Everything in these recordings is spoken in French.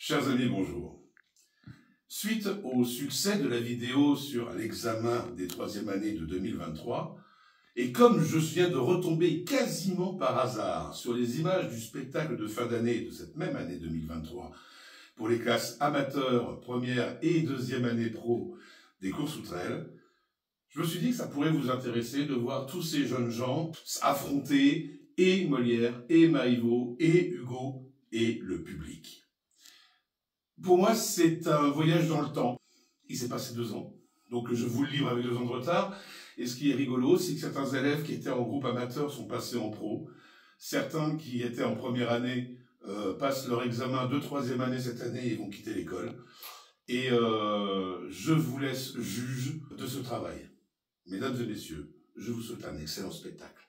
Chers amis, bonjour. Suite au succès de la vidéo sur l'examen des troisième années de 2023, et comme je viens de retomber quasiment par hasard sur les images du spectacle de fin d'année de cette même année 2023 pour les classes amateurs, première et deuxième année pro des courses outre-elles, je me suis dit que ça pourrait vous intéresser de voir tous ces jeunes gens affronter et Molière, et Marivaux, et Hugo, et le public. Pour moi, c'est un voyage dans le temps. Il s'est passé 2 ans, donc je vous le livre avec 2 ans de retard. Et ce qui est rigolo, c'est que certains élèves qui étaient en groupe amateur sont passés en pro. Certains qui étaient en première année passent leur examen de troisième année cette année et vont quitter l'école. Et je vous laisse juge de ce travail. Mesdames et messieurs, je vous souhaite un excellent spectacle.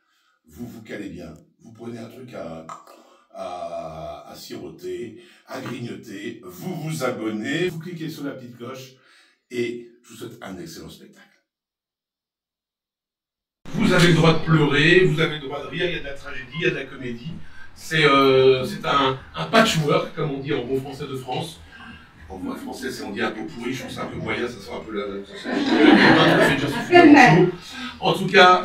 Vous vous calez bien, vous prenez un truc à siroter, à grignoter, vous vous abonnez, vous cliquez sur la petite cloche et je vous souhaite un excellent spectacle. Vous avez le droit de pleurer, vous avez le droit de rire, il y a de la tragédie, il y a de la comédie. C'est un patchwork, comme on dit en bon français de France. En bon français, c'est on dit un peu pourri, je trouve ça un peu moyen, ça sera un peu la... En tout cas,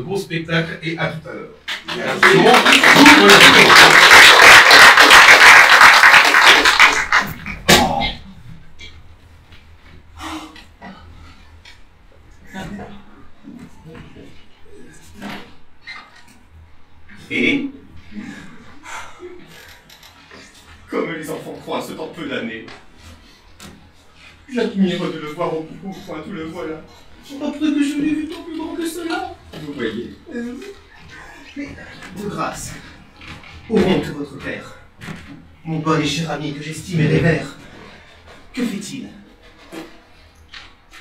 bon spectacle et à tout à l'heure. Et comme les enfants croient ce temps peu d'années, j'admire de le voir au point, tout le voilà. Après que je l'ai vu tant plus grand que cela. Vous voyez. Mais, de grâce, au nom de votre père, mon bon et cher ami que j'estime et révère, que fait-il?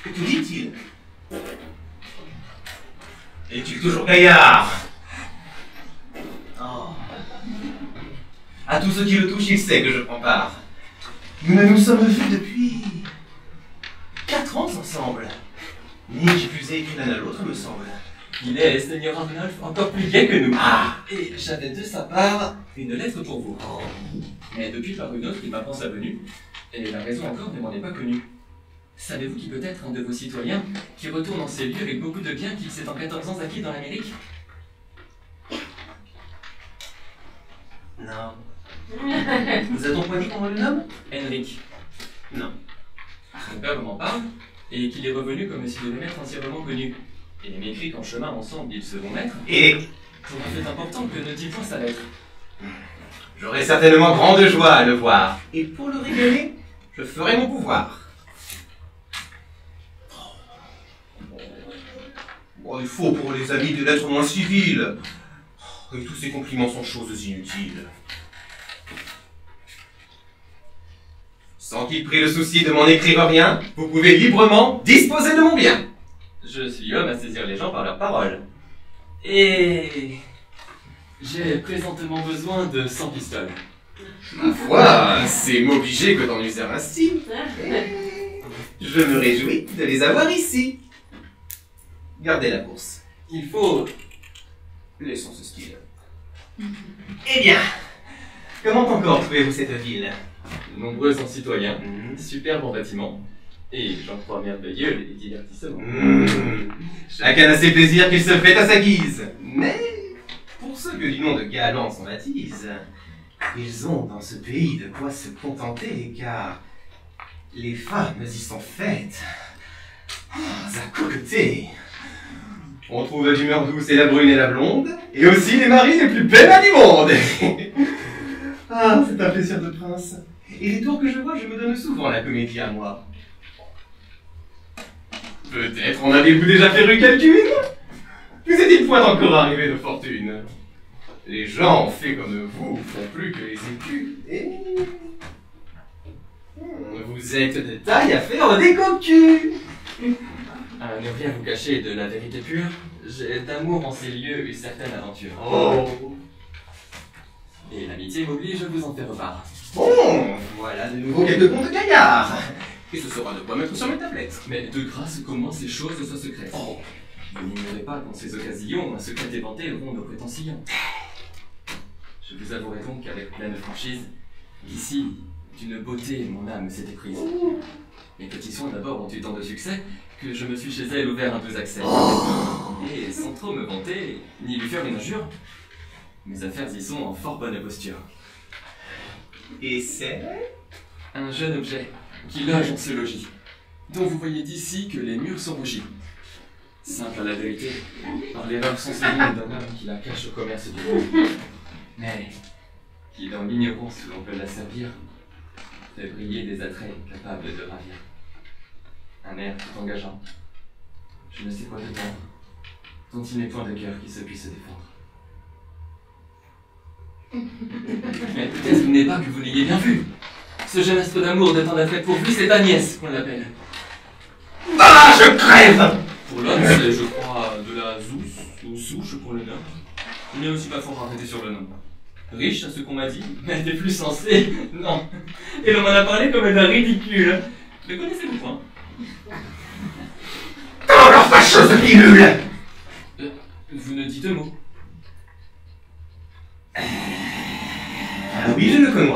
Que dit-il? Est-il toujours gaillard? Oh. À tous ceux qui le touchent, il sait que je prends part. Nous ne nous sommes vus depuis 4 ans ensemble. Ni j'ai plus qu'une l'un à l'autre, me semble. Il est, Seigneur Arnulf, encore plus gai que nous. Ah. Et j'avais de sa part une lettre pour vous. Oh. Mais depuis par une autre, il m'apprend sa venue, et la raison encore ne m'en est pas connue. Savez-vous qui peut être un de vos citoyens qui retourne en ces lieux avec beaucoup de biens qu'il s'est en 14 ans acquis dans l'Amérique? Non. Nous a-t-on pas dit qu'on le nomme? Henrik. Non. Son père m'en parle, et qu'il est revenu comme s'il devait m'être entièrement connu. Et il m'écrit qu'en chemin ensemble ils se vont mettre. Et pour un fait important que ne dit point sa lettre. J'aurai certainement grande joie à le voir. Et pour le régaler, je ferai mon pouvoir. Bon, il faut pour les amis de l'être moins civil. Et tous ces compliments sont choses inutiles. Sans qu'il prie le souci de m'en écrire rien, vous pouvez librement disposer de mon bien. Je suis homme à saisir les gens par leurs paroles. Et j'ai présentement besoin de 100 pistoles. Ma foi, c'est m'obliger que d'en user ainsi. Je me réjouis de les avoir ici. Gardez la course. Il faut... Laissons ce style. Eh bien, comment encore trouvez-vous cette ville? De nombreux citoyens, superbes en bâtiments, et j'en crois merveilleux les divertissements. Chacun a ses plaisirs qu'il se fait à sa guise. Mais, pour ceux que du nom de galants s'en baptisent, ils ont dans ce pays de quoi se contenter, car les femmes y sont faites à cocoter. On trouve l'humeur douce et la brune et la blonde, et aussi les maris les plus belles du monde. Ah, c'est un plaisir de prince. Et les tours que je vois, je me donne souvent la comédie à moi. Peut-être en avez-vous déjà perdu quelqu'une? Vous est-il point encore arrivé de fortune? Les gens faits comme vous font plus que les écus. Et... vous êtes de taille à faire des cocus. À ne rien vous cacher de la vérité pure, j'ai d'amour en ces lieux une certaine aventure. Oh. Et l'amitié m'oblige à vous en faire part. Bon, voilà de nouveau quelques contes de gaillard. Et ce sera de quoi mettre sur mes tablettes. Mais de grâce, comment ces choses soient secrètes. Oh. Vous n'ignorez pas qu'en ces occasions, un secret éventé rompt nos prétentions. Je vous avouerai donc qu'avec pleine franchise, ici, D'une beauté, mon âme s'était prise. Mes petits soins d'abord ont eu tant de succès que je me suis chez elle ouvert un doux accès. Et sans trop me vanter, ni lui faire une injure, mes affaires y sont en fort bonne posture. Et c'est Un jeune objet qui loge en ce logis, dont vous voyez d'ici que les murs sont rougis. Simple à la vérité, par l'erreur sensible d'un homme qui la cache au commerce du monde, mais qui dans l'ignorance où l'on peut la servir, fait briller des attraits capables de ravir. Un air tout engageant, je ne sais quoi de tendre, dont il n'est point de cœur qui se puisse défendre. Mais peut-être qu'il n'est pas que vous l'ayez bien vu. Ce jeune astre d'amour de tant d'attrait pourvu, c'est Agnès qu'on l'appelle. Ah, je crève! Pour l'homme, c'est, je crois, de la Zousse ou souche pour le nom. Il n'est aussi pas fort arrêté sur le nom. Riche, à ce qu'on m'a dit, mais elle était plus sensée, non. Et l'on m'en a parlé comme d'un ridicule. Le connaissez-vous point? Dans leur fâcheuse pilule! Vous ne dites mot. Ah oui, je le connais.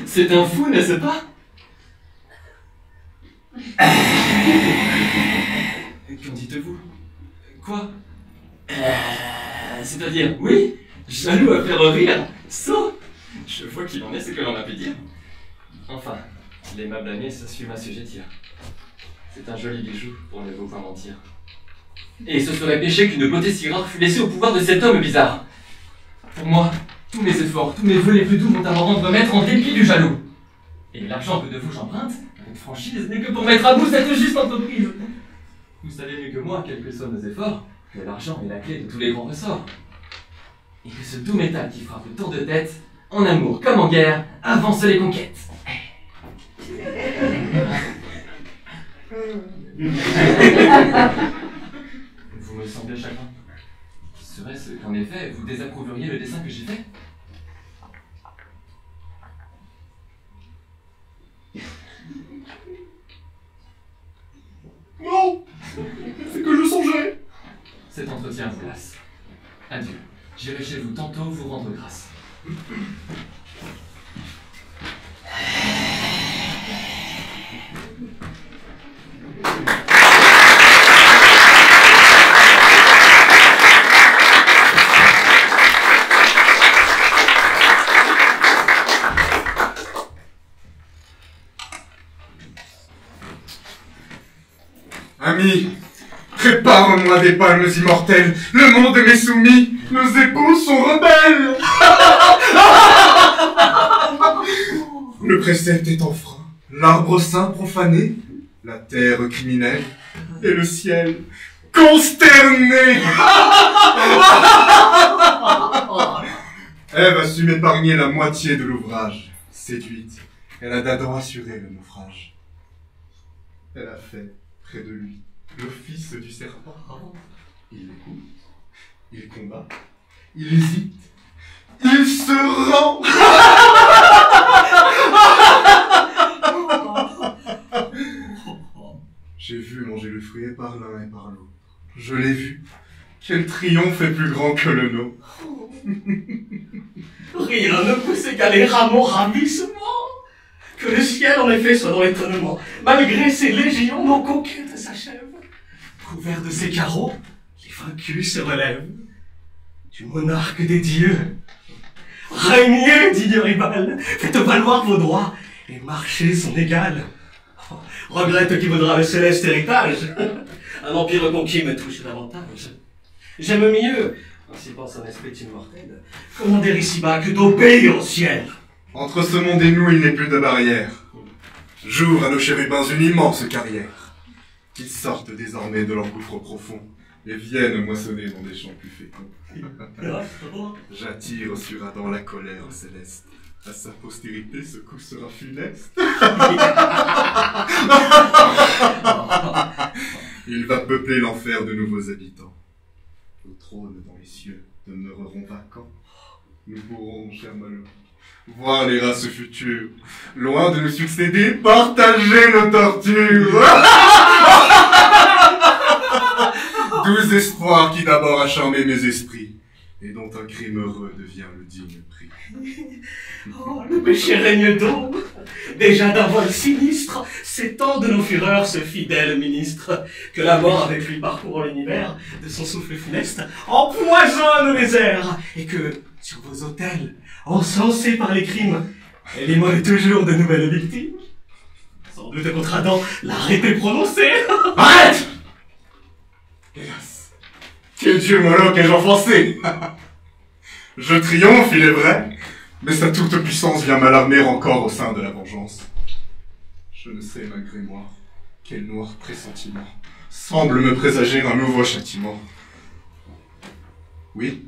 C'est un fou, n'est-ce pas? Qu'en dites-vous? Quoi? C'est-à-dire, oui, jaloux à faire rire, sot. Je vois qu'il en est ce que l'on a pu dire. Enfin, l'aimable Agnès suit ma sujettir. C'est un joli bijou, pour ne vous pas mentir. Et ce serait péché qu'une beauté si rare fût laissée au pouvoir de cet homme bizarre. Pour moi, tous mes efforts, tous mes vœux les plus doux vont à me rendre maître en dépit du jaloux. Et l'argent que de vous j'emprunte, avec franchise, n'est que pour mettre à bout cette juste entreprise. Vous savez mieux que moi, quels que soient nos efforts, que l'argent est la clé de tous les grands ressorts. Et que ce doux métal qui frappe tant de têtes, en amour comme en guerre, avance les conquêtes. Vous me semblez chagrin. Serait-ce qu'en effet, vous désapprouveriez le dessin que j'ai fait? Non, c'est que je songeais. Cet entretien vous lasse. Adieu. J'irai chez vous tantôt vous rendre grâce. Ami, prépare-moi des palmes immortelles. Le monde m'est soumis, nos époux sont rebelles. Le précepte est enfreint, l'arbre saint profané, la terre criminelle et le ciel consterné. Ève a su m'épargner la moitié de l'ouvrage. Séduite, elle a d'Adam assuré le naufrage. Elle a fait près de lui l'office du serpent. Il écoute, il combat, il hésite, il se rend. J'ai vu manger le fruit et par l'un et par l'autre. Je l'ai vu. Quel triomphe est plus grand que le nôtre. Rien ne peut s'égaler à mon ravissement. Que le ciel, en effet, soit dans l'étonnement. Malgré ces légions, nos conquêtes s'achèvent. Couverts de ces carreaux, les vaincus se relèvent. Du monarque des dieux. Régnez, digne rival, faites valoir vos droits et marchez son égal. Oh, regrette qui voudra le céleste héritage. Un empire conquis me touche davantage. J'aime mieux, ainsi pense un esprit immortel, commander ici-bas que d'obéir au ciel. Entre ce monde et nous, il n'est plus de barrière. J'ouvre à nos chérubins une immense carrière. Qu'ils sortent désormais de leur gouffre profond et viennent moissonner dans des champs plus féconds. J'attire sur Adam la colère céleste. À sa postérité, ce coup sera funeste. Il va peupler l'enfer de nouveaux habitants. Nos trônes dans les cieux demeureront vacants. Nous pourrons, mon cher malheureux, voir les races futures, loin de nous succéder, partager nos tortures. Doux espoirs qui d'abord a charmé mes esprits, et dont un crime heureux devient le digne prix. Oh, le péché règne d'ombre. Déjà d'un vol sinistre, s'étend de nos fureurs ce fidèle ministre, que la mort avec lui parcourant l'univers, de son souffle funeste, empoisonne les airs, et que, sur vos autels, encensés par les crimes, elle immole toujours de nouvelles victimes. Sans doute contre Adam, l'arrêté prononcé. Arrête! Hélas, quel dieu Moloch ai-je offensé? Je triomphe, il est vrai, mais sa toute-puissance vient m'alarmer encore au sein de la vengeance. Je ne sais, malgré moi, quel noir pressentiment semble me présager un nouveau châtiment. Oui,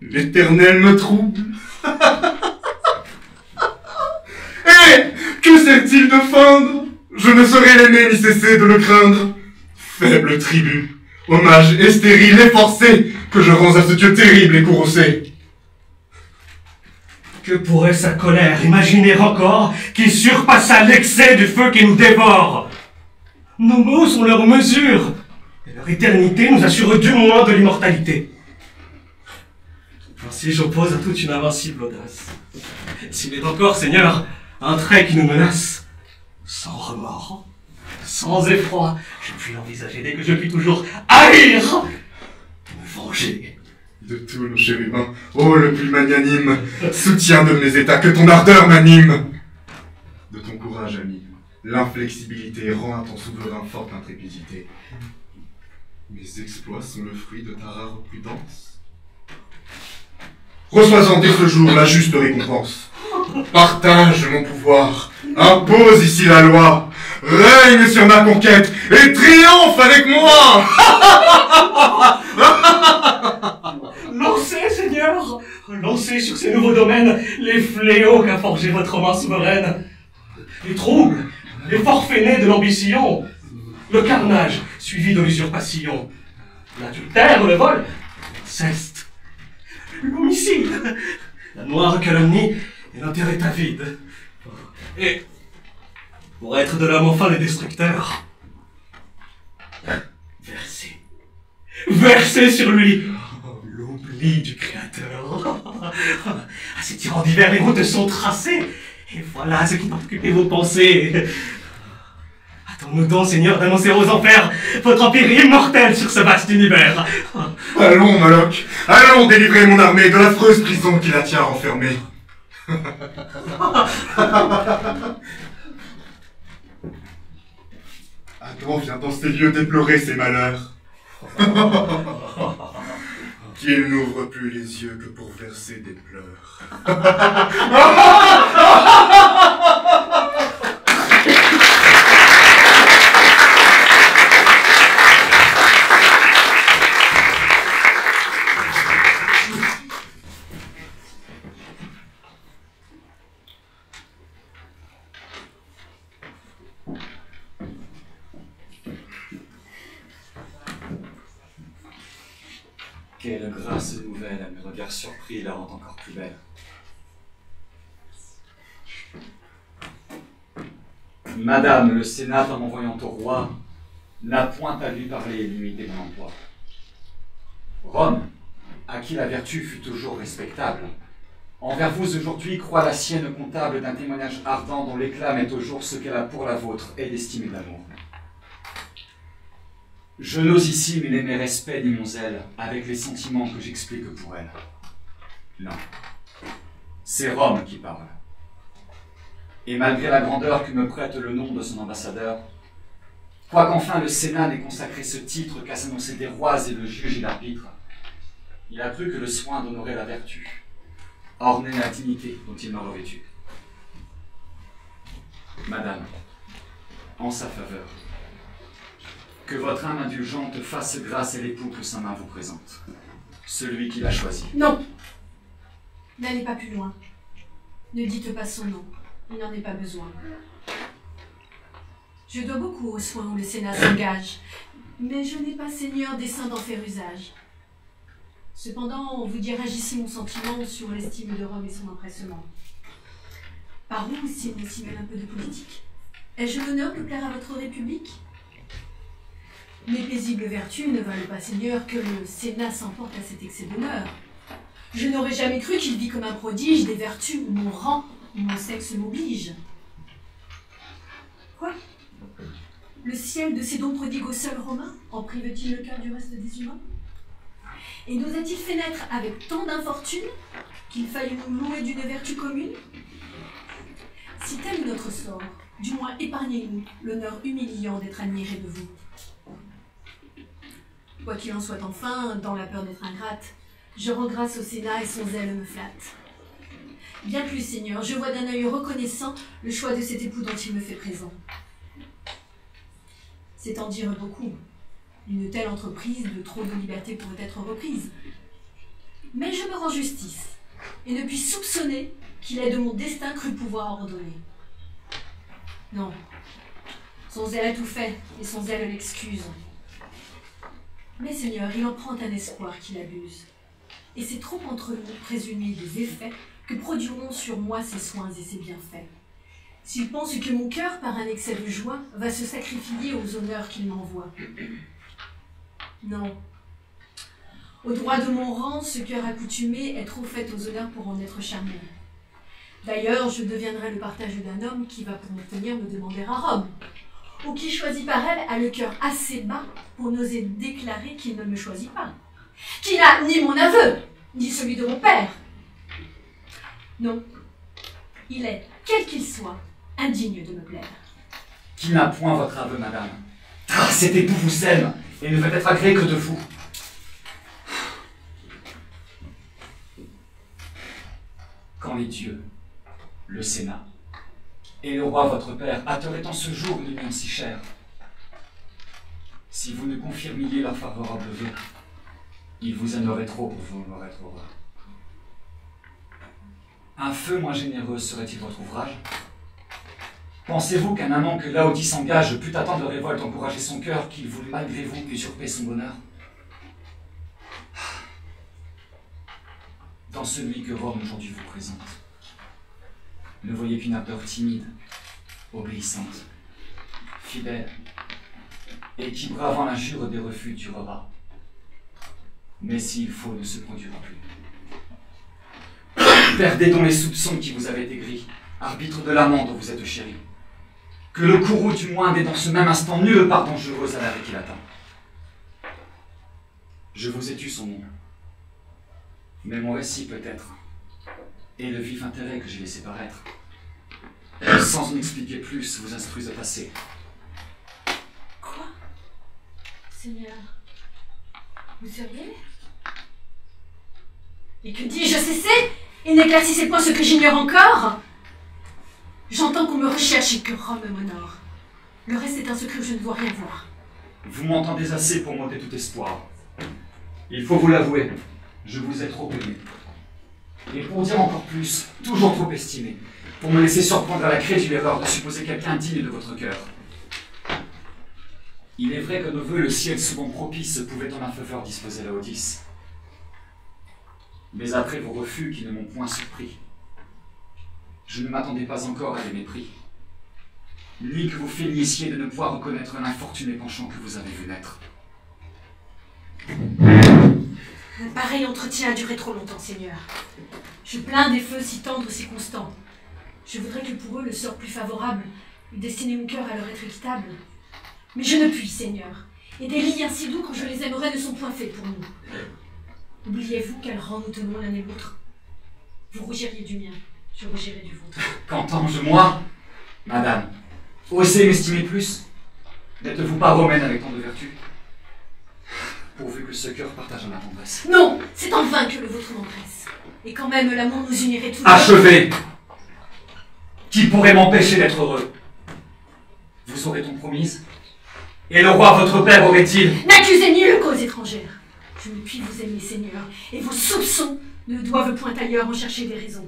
l'Éternel me trouble. Eh, que sert-il de feindre? Je ne saurais l'aimer ni cesser de le craindre. Faible tribut, hommage et stérile et forcé que je rends à ce dieu terrible et courroucé. Que pourrait sa colère imaginer encore qui surpassa l'excès du feu qui nous dévore? Nos mots sont leur mesure, et leur éternité nous assure du moins de l'immortalité. Ainsi j'oppose à toute une invincible audace. S'il est encore, Seigneur, un trait qui nous menace, sans remords, sans effroi, je puis l'envisager dès que je puis toujours haïr, me venger. De tous nos chérubins, ô le plus magnanime, soutien de mes états, que ton ardeur m'anime. De ton courage, ami, l'inflexibilité rend à ton souverain forte intrépidité. Mes exploits sont le fruit de ta rare prudence. Reçois-en dès ce jour la juste récompense. Partage mon pouvoir, impose ici la loi, règne sur ma conquête et triomphe avec moi. Lancez, Seigneur, lancez sur ces nouveaux domaines les fléaux qu'a forgés votre main souveraine. Les troubles, les forfaits nés de l'ambition, le carnage suivi de l'usurpation, l'adultère, le vol, l'inceste, l'homicide, la noire calomnie et notre état vide. Et, pour être de l'homme enfin les destructeurs, versez sur lui l'oubli du Créateur. À ces tyrans divers, les routes sont tracées, et voilà ce qui doit occuper vos pensées. Attends-nous donc, Seigneur, d'annoncer aux enfers votre empire immortel sur ce vaste univers. Allons, Moloch, allons délivrer mon armée de l'affreuse prison qui la tient enfermée. Adam vient dans ces lieux déplorer ses malheurs. Qu'il n'ouvre plus les yeux que pour verser des pleurs. Quelle grâce nouvelle à mes regards surpris la rend encore plus belle. Madame, le Sénat, en m'envoyant au roi, n'a point à lui parler et limiter mon emploi. Rome, à qui la vertu fut toujours respectable, envers vous aujourd'hui croit la sienne comptable d'un témoignage ardent dont l'éclat met au jour ce qu'elle a pour la vôtre et d'estime et d'amour. Je n'ose ici mêler mes respects ni mon zèle avec les sentiments que j'explique pour elle. Non, c'est Rome qui parle. Et malgré la grandeur que me prête le nom de son ambassadeur, quoiqu'enfin le Sénat n'ait consacré ce titre qu'à s'annoncer des rois et le juge et l'arbitre, il a cru que le soin d'honorer la vertu ornait la dignité dont il m'a revêtu. Madame, en sa faveur, que votre âme indulgente fasse grâce à l'époux que sa main vous présente, celui qui l'a choisi. Non, n'allez pas plus loin. Ne dites pas son nom, il n'en est pas besoin. Je dois beaucoup aux soins où le Sénat s'engage, mais je n'ai pas, Seigneur, dessein d'en faire usage. Cependant, vous dirige ici mon sentiment sur l'estime de Rome et son empressement. Par où, s'il s'y mêle un peu de politique? Ai-je l'honneur de plaire à votre République? Mes paisibles vertus ne valent pas, Seigneur, que le Sénat s'emporte à cet excès d'honneur. Je n'aurais jamais cru qu'il vit comme un prodige des vertus où mon rang ou mon sexe m'oblige. Quoi? Le ciel de ces dons prodigues aux seuls Romains en prive-t-il le cœur du reste des humains? Et nous a-t-il fait naître avec tant d'infortune qu'il faille nous louer d'une vertu commune? Si tel est notre sort, du moins épargnez-nous l'honneur humiliant d'être admirés de vous. Quoi qu'il en soit enfin, dans la peur d'être ingrate, je rends grâce au Sénat et son zèle me flatte. Bien plus, Seigneur, je vois d'un œil reconnaissant le choix de cet époux dont il me fait présent. C'est en dire beaucoup. Une telle entreprise de trop de liberté pourrait être reprise. Mais je me rends justice, et ne puis soupçonner qu'il ait de mon destin cru pouvoir ordonner. Non, son zèle a tout fait, et son zèle l'excuse. Mais Seigneur, il en prend un espoir qu'il abuse. Et c'est trop entre nous présumer des effets que produiront sur moi ses soins et ses bienfaits. S'il pense que mon cœur, par un excès de joie, va se sacrifier aux honneurs qu'il m'envoie. Non. Au droit de mon rang, ce cœur accoutumé est trop fait aux honneurs pour en être charmé. D'ailleurs, je deviendrai le partage d'un homme qui va pour m'obtenir me demander à Rome, ou qui, choisi par elle, a le cœur assez bas pour n'oser déclarer qu'il ne me choisit pas, qui n'a ni mon aveu, ni celui de mon père. Non, il est, quel qu'il soit, indigne de me plaire. Qui n'a point votre aveu, madame? Ah, cet époux vous sème, et ne veut être agréé que de vous. Quand les dieux, le Sénat, et le roi votre père hâteraient en ce jour une union si chère, si vous ne confirmiez leur favorable vœu, ils vous aimeraient trop pour vous honorer trop roi. Un feu moins généreux serait-il votre ouvrage? Pensez-vous qu'un amant que Laodie s'engage pût attendre de révolte encourager son cœur, qu'il voulût malgré vous usurper son bonheur? Dans celui que Rome aujourd'hui vous présente, ne voyez qu'une ardeur timide, obéissante, fidèle, et qui, bravant l'injure des refus, durera. Mais s'il faut, ne se produira plus. Perdez donc les soupçons qui vous avaient aigris, arbitre de l'amant dont vous êtes chéri. Que le courroux du moins n'ait dans ce même instant nulle part dangereuse à l'arrêt qu'il attend. Je vous ai tu son nom, mais mon récit peut-être, et le vif intérêt que j'ai laissé paraître, sans en expliquer plus, vous instruisent à passer. Quoi? Seigneur, vous seriez? Et que dis-je, cessez? Et n'éclaircissez point ce que j'ignore encore? J'entends qu'on me recherche et que Rome m'honore. Le reste est un secret où je ne dois rien voir. Vous m'entendez assez pour m'ôter tout espoir. Il faut vous l'avouer, je vous ai trop aimé. Et pour dire encore plus, toujours trop estimé, pour me laisser surprendre à la crédule erreur de supposer quelqu'un digne de votre cœur. Il est vrai que nos voeux, le ciel souvent propice, pouvaient en ma faveur disposer Laodice. Mais après vos refus qui ne m'ont point surpris, je ne m'attendais pas encore à des mépris, ni que vous feignissiez de ne pouvoir reconnaître l'infortuné penchant que vous avez vu naître. Un pareil entretien a duré trop longtemps, Seigneur. Je plains des feux si tendres, si constants. Je voudrais que pour eux le sort plus favorable eût destiné mon cœur à leur être équitable. Mais je ne puis, Seigneur, et des liens si doux quand je les aimerais ne sont point faits pour nous. Oubliez-vous quel rang nous tenons l'un et l'autre? Vous rougiriez du mien, je rougirai du vôtre. Qu'entends-je, moi, madame? Osez m'estimer plus? N'êtes-vous pas romaine avec tant de vertu? Pourvu que ce cœur partage ma tendresse. Non, c'est en vain que le vôtre m'empresse. Et quand même l'amour nous unirait tous deux. Achevez! Qui pourrait m'empêcher d'être heureux? Vous aurez-on promise? Et le roi votre père aurait-il? N'accusez ni le cause étrangère. Je ne puis vous aimer, Seigneur, et vos soupçons ne doivent point ailleurs en chercher des raisons.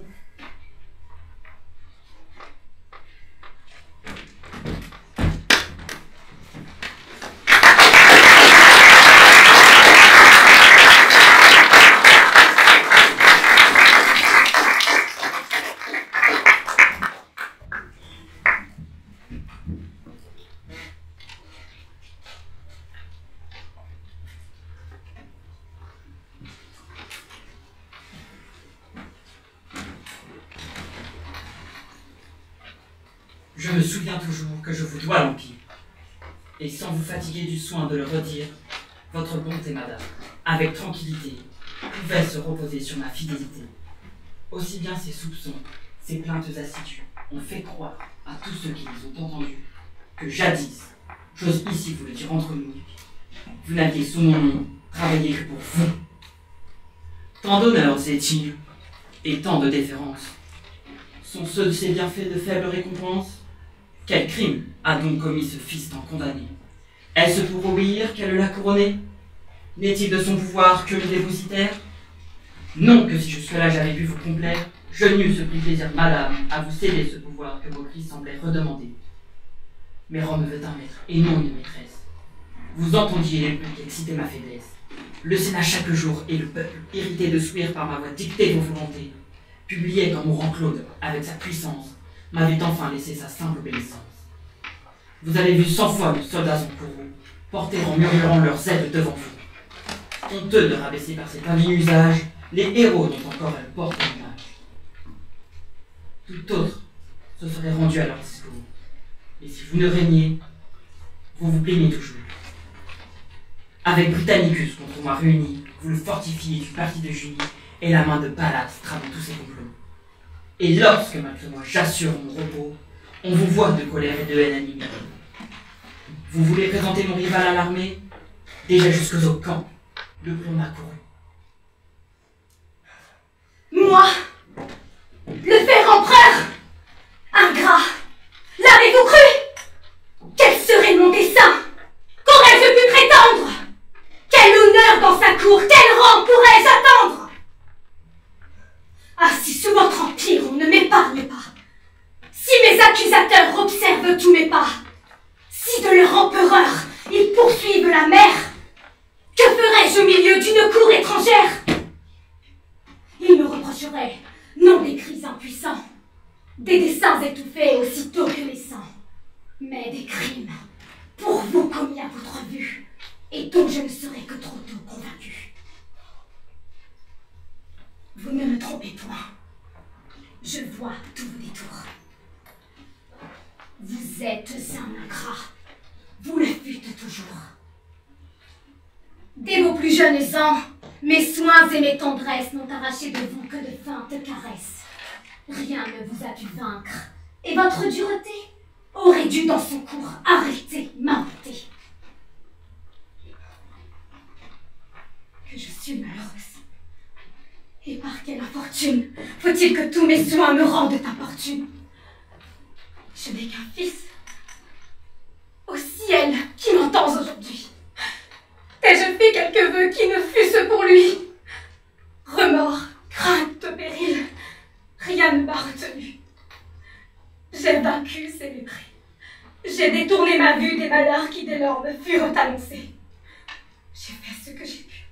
Je me souviens toujours que je vous dois l'Empire. Et sans vous fatiguer du soin de le redire, votre bonté, madame, avec tranquillité, pouvait se reposer sur ma fidélité. Aussi bien ses soupçons, ses plaintes assidues ont fait croire à tous ceux qui les ont entendus que jadis, j'ose ici vous le dire entre nous, vous n'aviez sous mon nom travaillé que pour vous. Tant d'honneur, c'est-il, et tant de déférence. Sont ceux de ces bienfaits de faible récompense? Quel crime a donc commis ce fils tant condamné? Est-ce pour obéir qu'elle l'a couronné? N'est-il de son pouvoir que le dépositaire? Non que si jusque-là j'avais pu vous complaire, je n'eusse pris plaisir, madame, à vous céder ce pouvoir que vos cris semblaient redemander. Mais Rome veut un maître, et non une maîtresse. Vous entendiez les bruits qui excitaient ma faiblesse. Le Sénat chaque jour, et le peuple, irrité de souire par ma voix dictée vos volontés, publiait quand mon rang Claude, avec sa puissance, m'avait enfin laissé sa simple obéissance. Vous avez vu 100 fois nos soldats en courroux, porter en murmurant leurs aides devant vous. Honteux de rabaisser par cet indigne usage les héros dont encore elles portent l'image. Tout autre se serait rendu à leur discours. Et si vous ne régnez, vous vous plaignez toujours. Avec Britannicus contre moi réuni, vous le fortifiez du parti de Julie, et la main de Pallas trame tous ses complots. Et lorsque, malgré moi, j'assure mon repos, on vous voit de colère et de haine animée. Vous voulez présenter mon rival à l'armée? Déjà jusqu'au camp, le plomb m'a couru. Moi, le fer empereur, ingrat, l'avez-vous cru? Quel serait mon dessein? Qu'aurais-je pu prétendre? Quel honneur dans sa cour, quel rang pourrais-je attendre? Ah, si sous votre empire on ne m'épargne pas, si mes accusateurs observent tous mes pas, si de leur empereur ils poursuivent la mer, que ferais-je au milieu d'une cour étrangère? Ils me reprocheraient, non des cris impuissants, des desseins étouffés aussitôt que les sangs, mais des crimes, pour vous commis à votre vue, et dont je ne serai que trop tôt convaincu. Vous ne me trompez point, je vois tous vos détours. Vous êtes un ingrat, vous le fûtes toujours. Dès vos plus jeunes ans, mes soins et mes tendresses n'ont arraché de vous que de feintes caresses. Rien ne vous a pu vaincre, et votre dureté aurait dû dans son cours arrêter m'inventer. Que je suis malheureuse. Et par quelle infortune faut-il que tous mes soins me rendent importune? Je n'ai qu'un fils. Au ciel qui m'entends aujourd'hui. Ai-je fait quelques vœux qui ne fussent pour lui? Remords, crainte, péril, rien ne m'a retenu. J'ai vaincu ses mépris. J'ai détourné ma vue des malheurs qui dès lors me furent annoncés. J'ai fait ce que j'ai pu.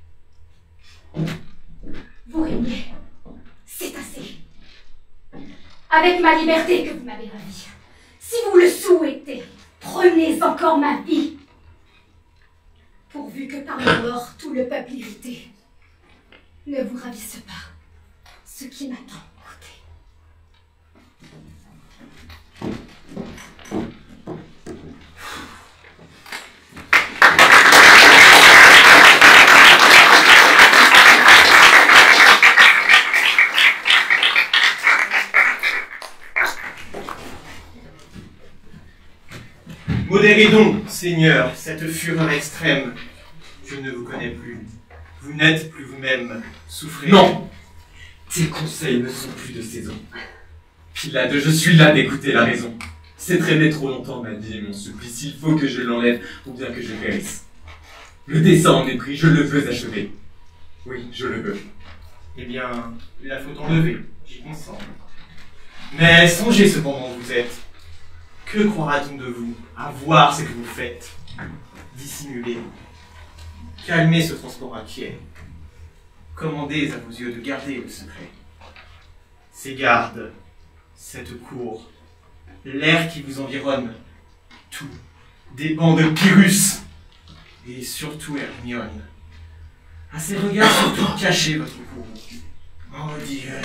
Vous régnez, c'est assez. Avec ma liberté que vous m'avez ravie, si vous le souhaitez, prenez encore ma vie. Pourvu que par ma mort, tout le peuple irrité ne vous ravisse pas ce qui m'a tant coûté. Modérez donc, Seigneur, cette fureur extrême. Je ne vous connais plus. Vous n'êtes plus vous-même. Souffrez. Non! Tes conseils ne sont plus de saison. Pilate, je suis là d'écouter la raison. C'est traîné trop longtemps ma vie et mon supplice. Il faut que je l'enlève ou bien que je périsse. Le dessein en est pris, je le veux achever. Oui, je le veux. Eh bien, la faute enlevée, j'y consens. Mais songez cependant où vous êtes. Que croira-t-on de vous à voir ce que vous faites? Dissimulez. Calmez ce transport inquiet. Commandez à vos yeux de garder le secret. Ces gardes, cette cour, l'air qui vous environne, tout dépend de Pyrrhus et surtout Hermione. À ces regards surtout cachez votre cour. Oh Dieu,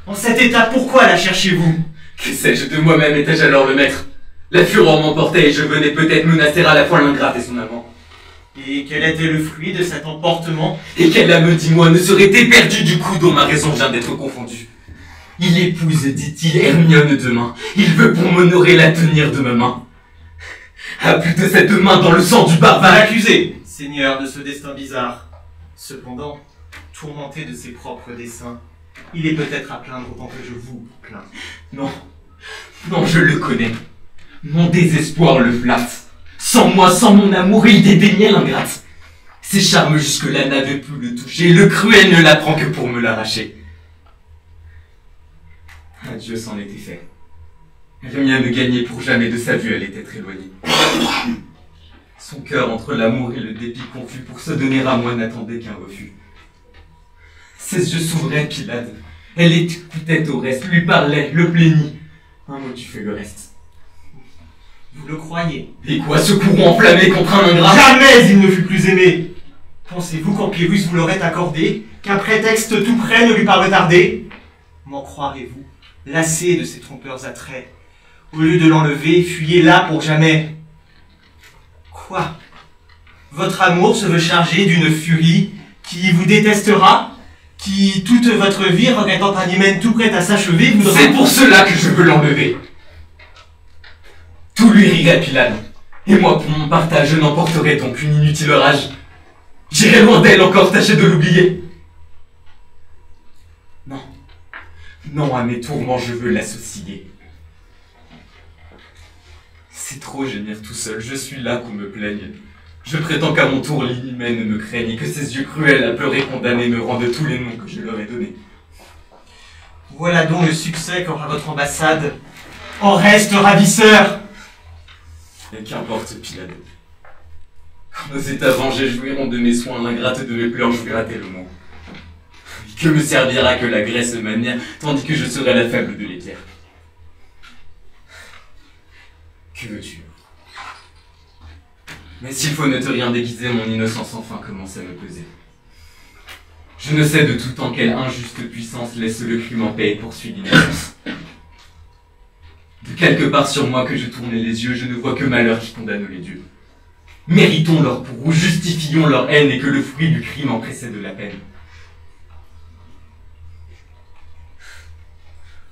en cet état, pourquoi la cherchez-vous? Que sais-je de moi-même, étais-je alors le maître? La fureur m'emportait et je venais peut-être menacer à la fois l'ingrate et son amant. Et quel était le fruit de cet emportement? Et quelle âme, dis-moi, ne serait éperdue du coup dont ma raison vient d'être confondue? Il épouse, dit-il, Hermione demain. Il veut pour m'honorer la tenir de ma main. Ah, plutôt cette main dans le sang du barbare accusé! Seigneur de ce destin bizarre. Cependant, tourmenté de ses propres desseins, il est peut-être à plaindre autant que je vous plains. Non, non, je le connais. Mon désespoir le flatte. Sans moi, sans mon amour, il dédaignait l'ingrate. Ses charmes jusque-là n'avaient pu le toucher, le cruel ne l'apprend que pour me l'arracher. Adieu s'en était fait. Rien ne gagnait pour jamais de sa vue, elle était éloignée. Son cœur entre l'amour et le dépit confus pour se donner à moi n'attendait qu'un refus. Ses yeux s'ouvraient, Pylade. Elle écoutait au reste, lui parlait, le plaignit. Un mot tu fais le reste. Vous le croyez? Et quoi, ce courroux enflammé contre un ingrat? Jamais il ne fut plus aimé! Pensez-vous qu'Empirus vous l'aurait accordé? Qu'un prétexte tout près ne lui parut tarder? M'en croirez-vous, lassé de ces trompeurs attraits? Au lieu de l'enlever, fuyez-la pour jamais. Quoi? Votre amour se veut chargé d'une furie qui vous détestera? Qui, toute votre vie, regrettant un hymen tout prêt à s'achever, voudra... C'est pour cela que je veux l'enlever. Tout lui rirait, Pylade. Et moi, pour mon partage, je n'emporterai donc une inutile rage. J'irai loin d'elle encore, tâcher de l'oublier. Non. Non, à mes tourments, je veux l'associer. C'est trop gémir tout seul, je suis là qu'on me plaigne. Je prétends qu'à mon tour l'inhumaine me craigne et que ses yeux cruels à pleurer condamnés me rendent tous les noms que je leur ai donnés. Voilà donc le succès qu'aura votre ambassade. En reste ravisseur! Et qu'importe, Pylade. Quand nos états vengés jouiront de mes soins, l'ingrate de mes pleurs jouira tellement. Que me servira que la graisse manière, tandis que je serai la faible de l'éther? Que veux-tu? Mais s'il faut ne te rien déguiser, mon innocence enfin commence à me peser. Je ne sais de tout temps quelle injuste puissance laisse le crime en paix et poursuit l'innocence. De quelque part sur moi que je tourne les yeux, je ne vois que malheur qui condamne les dieux. Méritons leur bourreau, justifions leur haine et que le fruit du crime en précède la peine.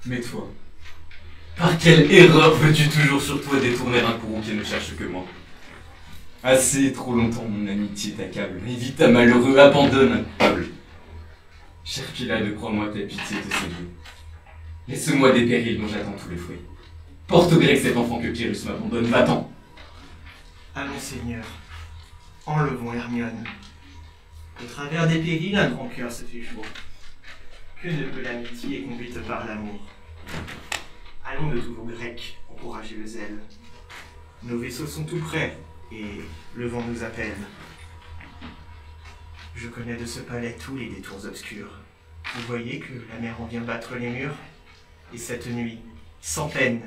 Mais toi, par quelle erreur veux-tu toujours sur toi détourner un courroux qui ne cherche que moi? Assez trop longtemps mon amitié t'accable, évite ta malheureux, abandonne un coupable. Cher Pylade, crois-moi, ta pitié te séduit. Laisse-moi des périls dont j'attends tous les fruits. Porte au grec cet enfant que Pyrrhus m'abandonne, va-t'en. Allons, Seigneur, enlevons Hermione. Au travers des périls, un grand cœur se fait jour. Que ne peut l'amitié conduite par l'amour? Allons de tous vos Grecs, encouragez le zèle. Nos vaisseaux sont tout prêts, et le vent nous appelle. Je connais de ce palais tous les détours obscurs. Vous voyez que la mer en vient battre les murs? Et cette nuit, sans peine,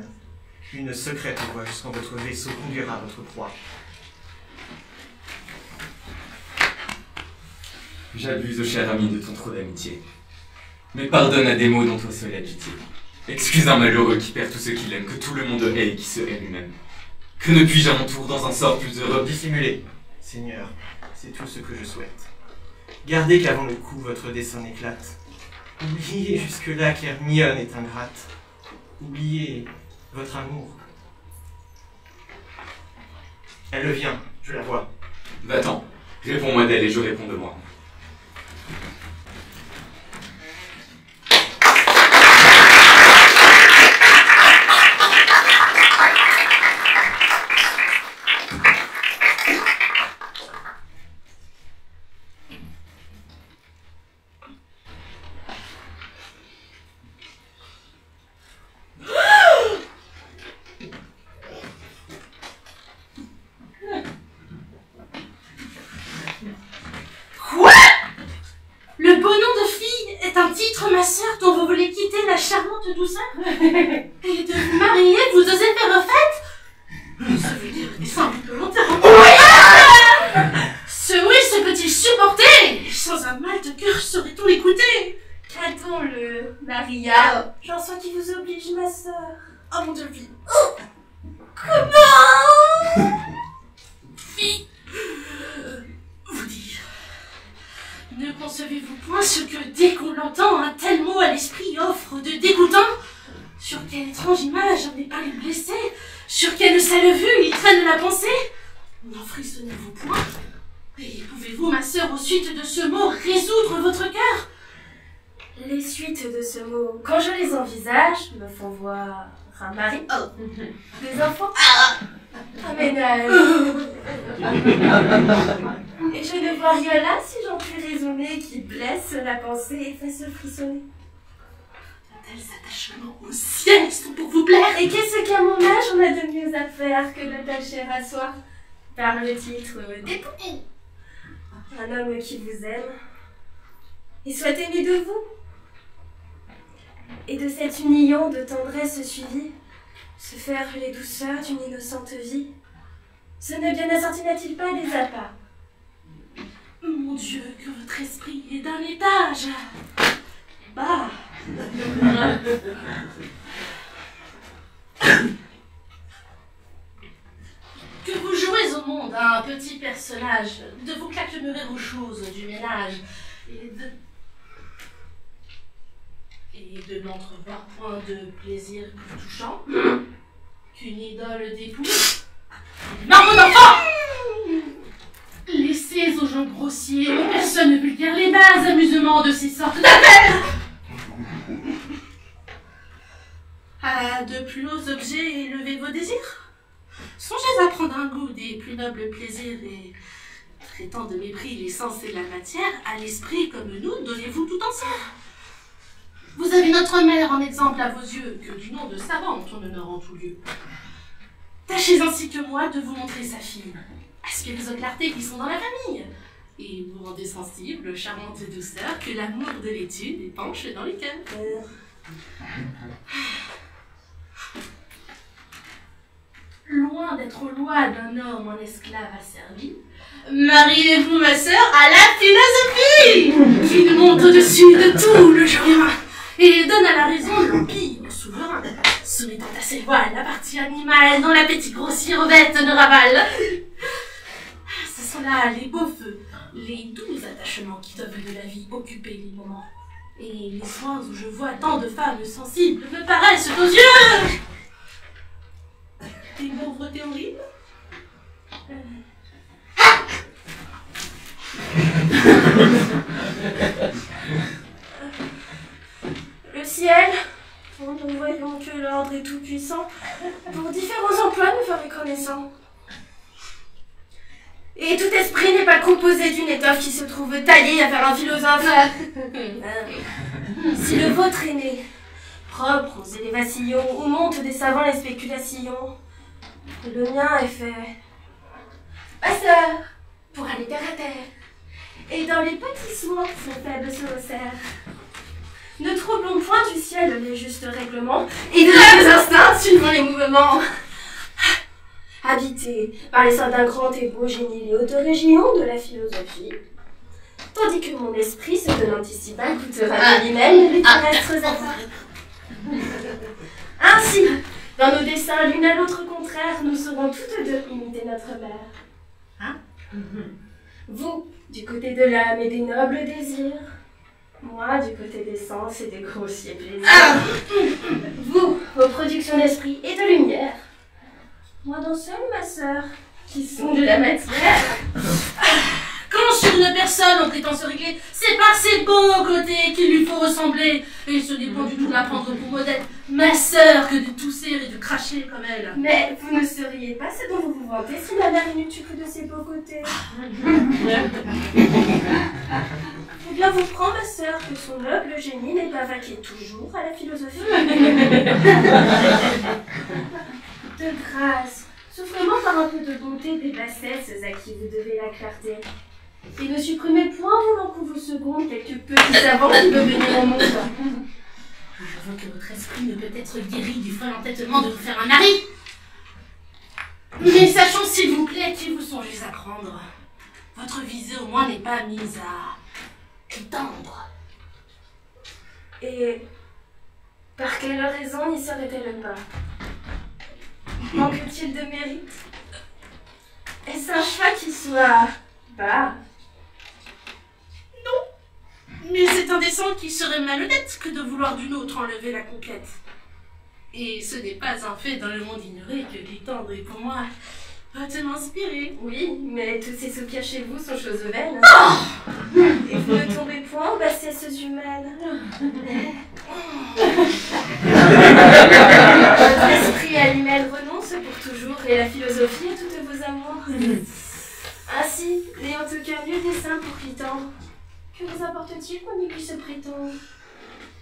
une secrète voie jusqu'en votre vaisseau conduira votre proie. J'abuse, cher ami, de ton trop d'amitié. Mais pardonne à des mots dont toi seul as pitié. Excuse un malheureux qui perd tout ce qu'il aime, que tout le monde hait et qui se hait lui-même. Que ne puis-je à mon tour dans un sort plus heureux? Dissimulez, Seigneur, c'est tout ce que je souhaite. Gardez qu'avant le coup votre dessein n'éclate. Oubliez jusque-là qu'Hermione est ingrate. Oubliez votre amour. Elle vient, je la vois. Va-t'en, réponds-moi d'elle et je réponds de moi. Dont vous voulez quitter la charmante douceur? Et de vous marier, vous osez faire fête? Ça veut dire descendre volontairement. Ce oui, se peut-il supporter? Sans un mal de cœur, saurait-on l'écouter? Calmons-le, Maria. J'en sens qui vous oblige, ma sœur. Oh mon Dieu, vie. Oh, étrange image n'est pas lui blesser. Sur quelle sale vue il traîne la pensée. N'en frissonnez-vous point. Et pouvez-vous, ma sœur, aux suites de ce mot, résoudre votre cœur? Les suites de ce mot, quand je les envisage, me font voir un mari, des enfants, un ménage. Et je ne vois rien là, si j'en puis raisonner, qui blesse la pensée et fait se frissonner. De tels attachements au ciel sont pour vous plaire. Et qu'est-ce qu'à mon âge on a de mieux à faire que d'attacher à soi, par le titre d'époux, un homme qui vous aime et soit aimé de vous. Et de cette union de tendresse suivie, se faire les douceurs d'une innocente vie, ce ne bien assortit-il pas des appâts? Mon Dieu, que votre esprit est d'un étage bas. Que vous jouez au monde un petit personnage, de vous claquemurer aux choses du ménage, et de n'entrevoir point de plaisir plus touchant qu'une idole d'époux. Non, mon enfant! Laissez aux gens grossiers, aux personnes vulgaires, les bas amusements de ces sortes d'affaires. À de plus hauts objets élevez vos désirs. Songez à prendre un goût des plus nobles plaisirs et, traitant de mépris les sens et la matière, à l'esprit comme nous, donnez-vous tout entière. Vous avez notre mère en exemple à vos yeux, que du nom de savante on honore en tout lieu. Tâchez ainsi que moi de vous montrer sa fille. Aspirez aux clartés qui sont dans la famille, et vous rendez sensible, charmante douceur, que l'amour de l'étude épanche dans les cœurs. Loin d'être aux lois d'un homme en esclave asservi, mariez-vous, ma sœur, à la philosophie, qui nous monte au-dessus de tout le genre humain, et donne à la raison l'empire au souverain, soumettant à ses voiles la partie animale dont l'appétit grossier revête ne ravale. Ce sont là les beaux feux, les doux attachements qui doivent de la vie occuper les moments, et les soins où je vois tant de femmes sensibles me paraissent aux yeux des pauvretés horribles. Le ciel, nous voyons que l'ordre est tout puissant, pour différents emplois nous faire reconnaissants. Et tout esprit n'est pas composé d'une étoffe qui se trouve taillée à faire un philosophe. Si le vôtre est né, propre aux élévations, où montent des savants les spéculations, le mien est fait passeur pour aller terre à terre, et dans les petits soins son faible se resserre. Ne troublons point du ciel les justes règlements, et de nos instincts suivons les mouvements. Habité par les sorts d'un grand et beau génie, les hautes régions de la philosophie, tandis que mon esprit, se donnant ici-bas, goûtera de l'hymen les terrestres appâts. Ainsi, dans nos desseins l'une à l'autre contraire, nous saurons toutes deux imiter notre mère. Hein? Vous, du côté de l'âme et des nobles désirs, moi, du côté des sens et des grossiers plaisirs. Vous, aux productions d'esprit et de lumière, moi dans seule, ma sœur, qui sont de la matière. Quand sur une personne on prétend se régler, c'est par ses beaux côtés qu'il lui faut ressembler. Et ce n'est pas du tout de la prendre pour modèle, ma sœur, que de tousser et de cracher comme elle. Mais vous ne seriez pas ce dont vous vous vantez si ma mère n'eût eu que de ses beaux côtés. Eh bien, vous prend, ma sœur, que son noble génie n'est pas vaqué toujours à la philosophie. De grâce, souffrement par un peu de bonté des bassesses à qui vous devez la clarté. Et ne supprimez point, voulant qu'on vous seconde, quelques petits savants qui peuvent venir au monde. Je vois que votre esprit ne peut être guéri du folles entêtement de vous faire un mari. Mais sachons, s'il vous plaît, qu'il vous songez à prendre. Votre visée, au moins, n'est pas mise à étendre. Et par quelle raison n'y serait-elle pas? Manque-t-il de mérite? Est-ce un choix qui soit bas? Mais c'est indécent qui serait malhonnête que de vouloir d'une autre enlever la conquête. Et ce n'est pas un fait dans le monde ignoré que l'étendre est pour moi peut m'inspirer. Oui, mais toutes ces soupirs chez vous sont choses vaines. Oh Et vous ne tombez point aux bassesses humaines. Votre esprit à lui-même renonce pour toujours, et la philosophie à toutes vos amours. Ainsi, n'ayant aucun lieu dessein pour lui tendre, que vous apporte-t-il qu'on y puisse prétendre?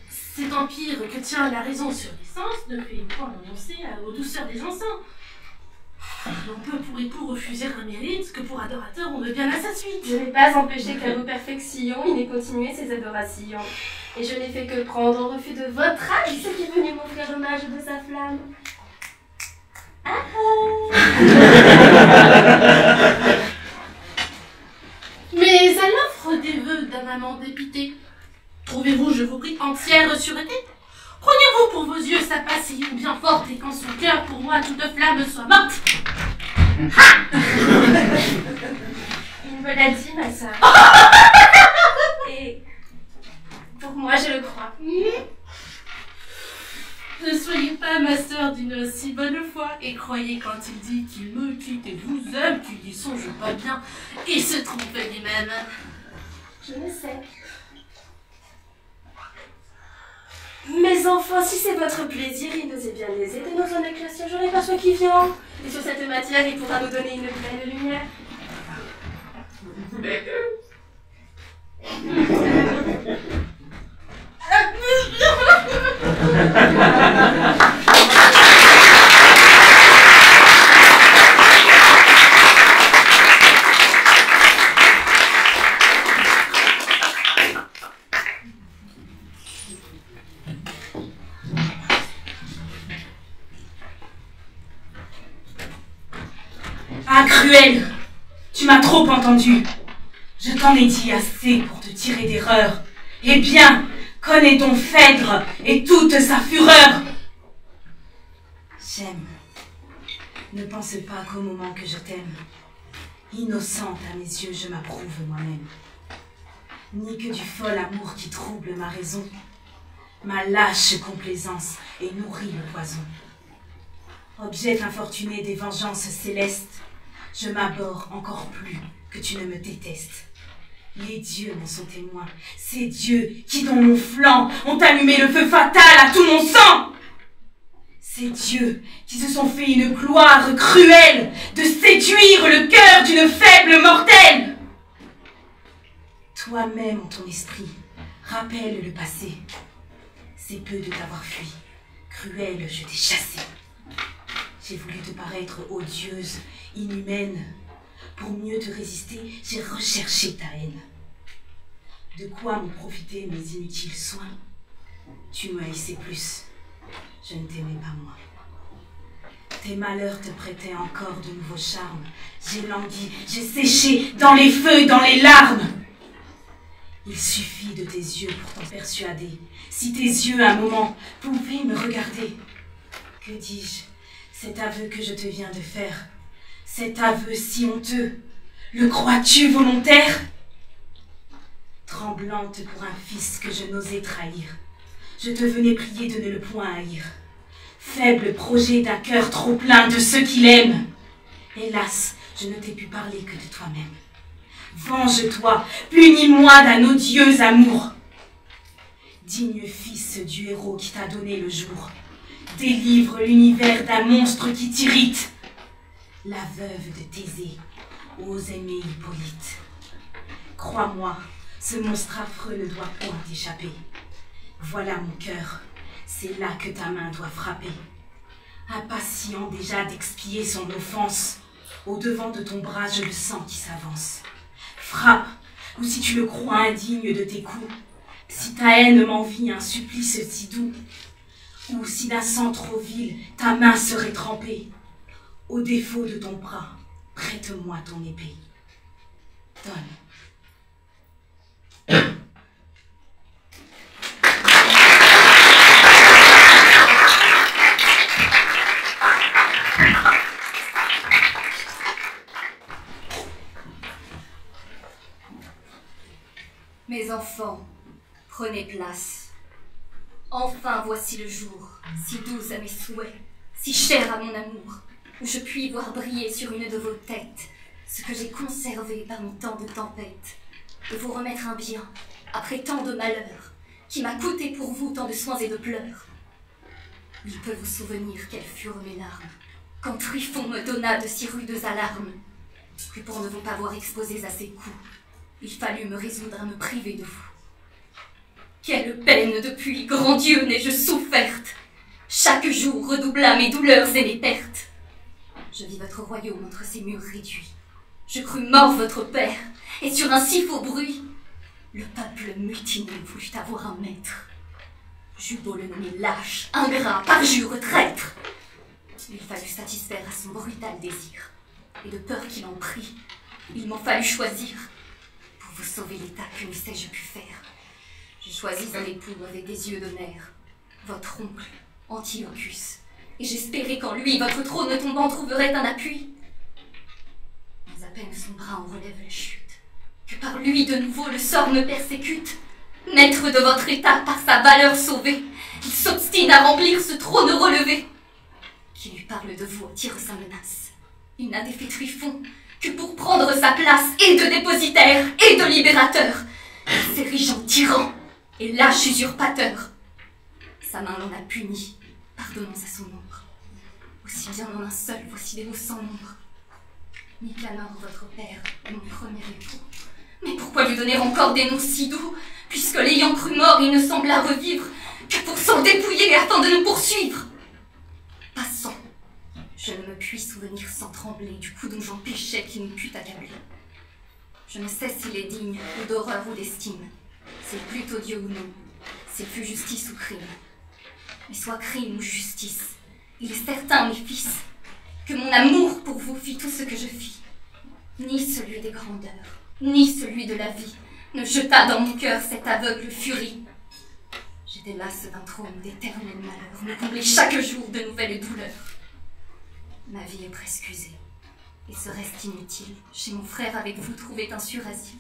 Cet empire que tient la raison sur l'essence ne fait point renoncer aux douceurs des encens. On peut pour époux refuser un mérite que pour adorateur on veut bien à sa suite. Je n'ai pas empêché qu'à vos perfections, il n'ait continué ses adorations. Et je n'ai fait que prendre en refus de votre âge ce qui est venu m'offrir l'hommage de sa flamme. Mais à l'offre des vœux d'un amant dépité, trouvez-vous, je vous prie, entière sûreté? Croyez-vous pour vos yeux sa passion bien forte et qu'en son cœur, pour moi, toute flamme soit morte? Il me l'a dit, ma sœur. Et pour moi, je le crois. Ne soyez pas ma sœur d'une si bonne foi et croyez quand il dit qu'il me quitte et vous aime qu'il y songe pas bien et se trompe lui-même. Je le sais. Mes enfants, si c'est votre plaisir, il nous est bien aisé de nous en éclaircir. J'en ai pas ce qui vient. Et sur cette matière, il pourra nous donner une pleine lumière. Ah, Cruel, tu m'as trop entendu. Je t'en ai dit assez pour te tirer d'erreur. Eh bien, connais ton Phèdre et toute sa fureur. J'aime. Ne pense pas qu'au moment que je t'aime, innocente à mes yeux, je m'approuve moi-même. Ni que du fol amour qui trouble ma raison. Ma lâche complaisance et nourrit le poison. Objet infortuné des vengeances célestes, je m'abhorre encore plus que tu ne me détestes. Les dieux m'en sont témoins, ces dieux qui dans mon flanc ont allumé le feu fatal à tout mon sang. Ces dieux qui se sont fait une gloire cruelle de séduire le cœur d'une faible mortelle. Toi-même en ton esprit, rappelle le passé. C'est peu de t'avoir fui, cruel, je t'ai chassé. J'ai voulu te paraître odieuse, inhumaine. Pour mieux te résister, j'ai recherché ta haine. De quoi m'ont profité mes inutiles soins? Tu me haïssais plus, je ne t'aimais pas moins. Tes malheurs te prêtaient encore de nouveaux charmes. J'ai langui, j'ai séché dans les feux, dans les larmes. Il suffit de tes yeux pour t'en persuader. Si tes yeux, un moment, pouvaient me regarder. Que dis-je? Cet aveu que je te viens de faire, cet aveu si honteux, le crois-tu volontaire? Tremblante pour un fils que je n'osais trahir, je te venais prier de ne le point haïr. Faible projet d'un cœur trop plein de ceux qu'il aime. Hélas, je ne t'ai pu parler que de toi-même. Venge-toi, punis-moi d'un odieux amour. Digne fils du héros qui t'a donné le jour, délivre l'univers d'un monstre qui t'irrite. La veuve de Thésée ose aimer Hippolyte. Crois-moi, ce monstre affreux ne doit point t'échapper. Voilà mon cœur, c'est là que ta main doit frapper. Impatient déjà d'expier son offense, au-devant de ton bras je le sens qui s'avance. Frappe, ou si tu le crois indigne de tes coups, si ta haine m'envie un supplice si doux, ou si d'un sang trop vil ta main serait trempée, au défaut de ton bras, prête-moi ton épée. Donne. Mes enfants, prenez place. Enfin voici le jour, si doux à mes souhaits, si cher à mon amour, où je puis voir briller sur une de vos têtes ce que j'ai conservé parmi tant de tempêtes, et vous remettre un bien, après tant de malheurs, qui m'a coûté pour vous tant de soins et de pleurs. Il peut vous souvenir quelles furent mes larmes, quand Tryphon me donna de si rudes alarmes, que pour ne vous pas voir exposés à ses coups, il fallut me résoudre à me priver de vous. Quelle peine depuis, grand Dieu, n'ai-je soufferte! Chaque jour redoubla mes douleurs et mes pertes. Je vis votre royaume entre ces murs réduits. Je crus mort votre père, et sur un si faux bruit, le peuple mutiné voulut avoir un maître. J'eus beau le nommer lâche, ingrat, parjure, traître. Il fallut satisfaire à son brutal désir, et de peur qu'il en prit, il m'en fallut choisir. Pour vous sauver l'état, que n'eussé-je pu faire? Je choisis un époux avec des yeux de nerfs, votre oncle, Antiochus, et j'espérais qu'en lui, votre trône tombant trouverait un appui. Mais à peine son bras en relève la chute, que par lui de nouveau le sort me persécute. Maître de votre état, par sa valeur sauvée, il s'obstine à remplir ce trône relevé. Qui lui parle de vous tire sa menace. Il n'a défait Tryphon que pour prendre sa place et de dépositaire et de libérateur. Il s'érige en tyran et lâche usurpateur. Sa main l'en a puni, pardonnons à son ombre. Aussi bien en un seul, voici des mots sans nombre. Nicanor, votre père, mon premier époux. Mais pourquoi lui donner encore des noms si doux, puisque l'ayant cru mort, il ne sembla revivre que pour s'en dépouiller afin de nous poursuivre? Passons, je ne me puis souvenir sans trembler du coup dont j'en péchais qui nous put accabler. Je ne sais s'il est digne ou d'horreur ou d'estime, c'est plutôt Dieu ou non, c'est plus justice ou crime. Mais soit crime ou justice, il est certain, mes fils, que mon amour pour vous fit tout ce que je fis. Ni celui des grandeurs, ni celui de la vie ne jeta dans mon cœur cette aveugle furie. J'étais lasse d'un trône d'éternel malheur, me comblait chaque jour de nouvelles douleurs. Ma vie est presque usée, et serait-ce inutile, chez mon frère avec vous trouver un sûr asile.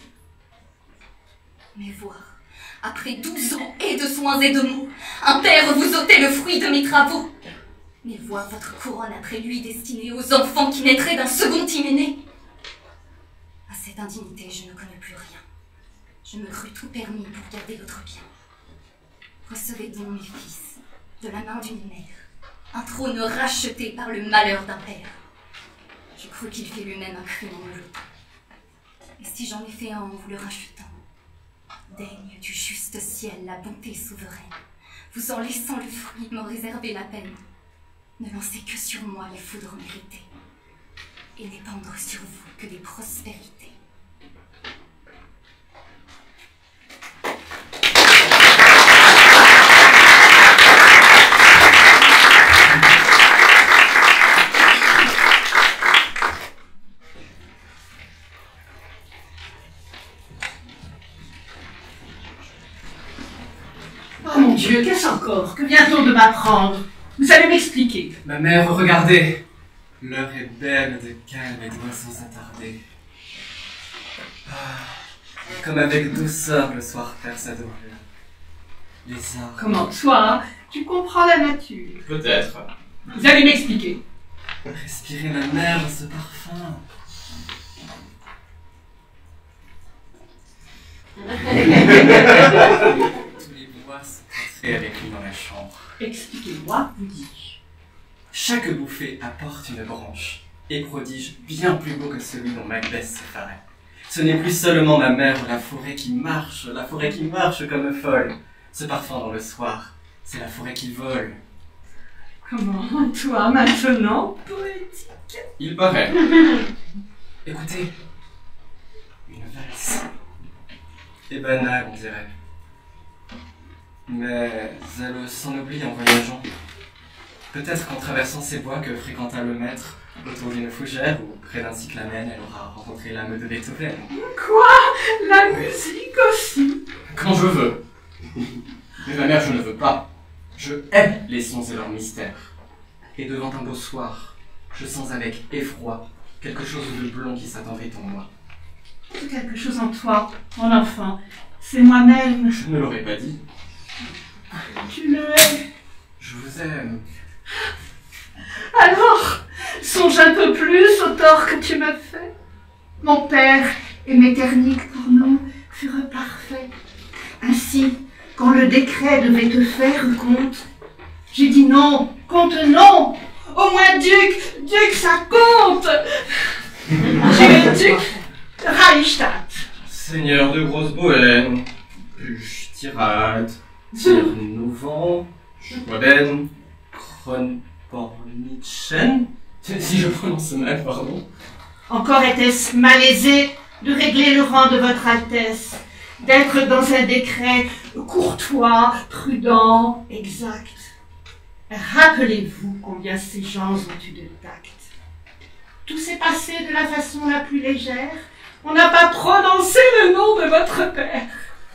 Mais voir, après 12 ans et de soins et de maux, un père vous ôter le fruit de mes travaux. Mais voir votre couronne après lui destinée aux enfants qui naîtraient d'un second hyménée. À cette indignité, je ne connais plus rien. Je me crus tout permis pour garder votre bien. Recevez donc, mes fils, de la main d'une mère, un trône racheté par le malheur d'un père. Je crus qu'il fait lui-même un crime en me l'ôtant. Et si j'en ai fait un en vous le rachetant, daigne du juste ciel la bonté souveraine, vous en laissant le fruit m'en réserver la peine. Ne lancez que sur moi les foudres méritées, et n'épandre sur vous que des prospérités. Oh mon Dieu, qu'est-ce encore? Que vient-on de m'apprendre? Vous allez m'expliquer. Ma mère, regardez. L'heure est belle de calme et d'oiseaux attardés. Comme avec douceur le soir perd sa dorure. Les arbres... Comment, toi, tu comprends la nature? Peut-être. Vous allez m'expliquer. Respirez ma mère, ce parfum. Tous les bois sont entrés avec lui dans la chambre. Expliquez-moi, vous dis. Chaque bouffée apporte une branche, et prodige bien plus beau que celui dont Macbeth s'effarait. Ce n'est plus seulement ma mère, la forêt qui marche comme folle. Ce parfum dans le soir, c'est la forêt qui vole. Comment, toi, maintenant, poétique? Il paraît. Écoutez, une valse. Et banale, on dirait. Mais elle s'en oublie en voyageant. Peut-être qu'en traversant ces bois que fréquenta le maître, autour d'une fougère ou près d'un cyclamen, elle aura rencontré l'âme de Beethoven. Quoi? La musique aussi? Quand je veux. Mais ma mère, je ne veux pas. Je hais les sons et leurs mystères. Et devant un beau soir, je sens avec effroi quelque chose de blond qui s'attendrit en moi. C'est quelque chose en toi, mon enfant. C'est moi-même. Je ne l'aurais pas dit. Tu le hais. Je vous aime. Alors, songe un peu plus au tort que tu m'as fait. Mon père et mes terniques pour nous furent parfaits. Ainsi, quand le décret devait te faire compte, j'ai dit non, compte non. Au moins duc, ça compte. Tu es duc de Reichstadt. Seigneur de Grosse-Bohème, Tirade, Tirnovan, Schwaben, Kronbornitschen, si je prononce mal, pardon. Encore était-ce malaisé de régler le rang de votre Altesse, d'être dans un décret courtois, prudent, exact. Rappelez-vous combien ces gens ont eu de tact. Tout s'est passé de la façon la plus légère. On n'a pas prononcé le nom de votre père.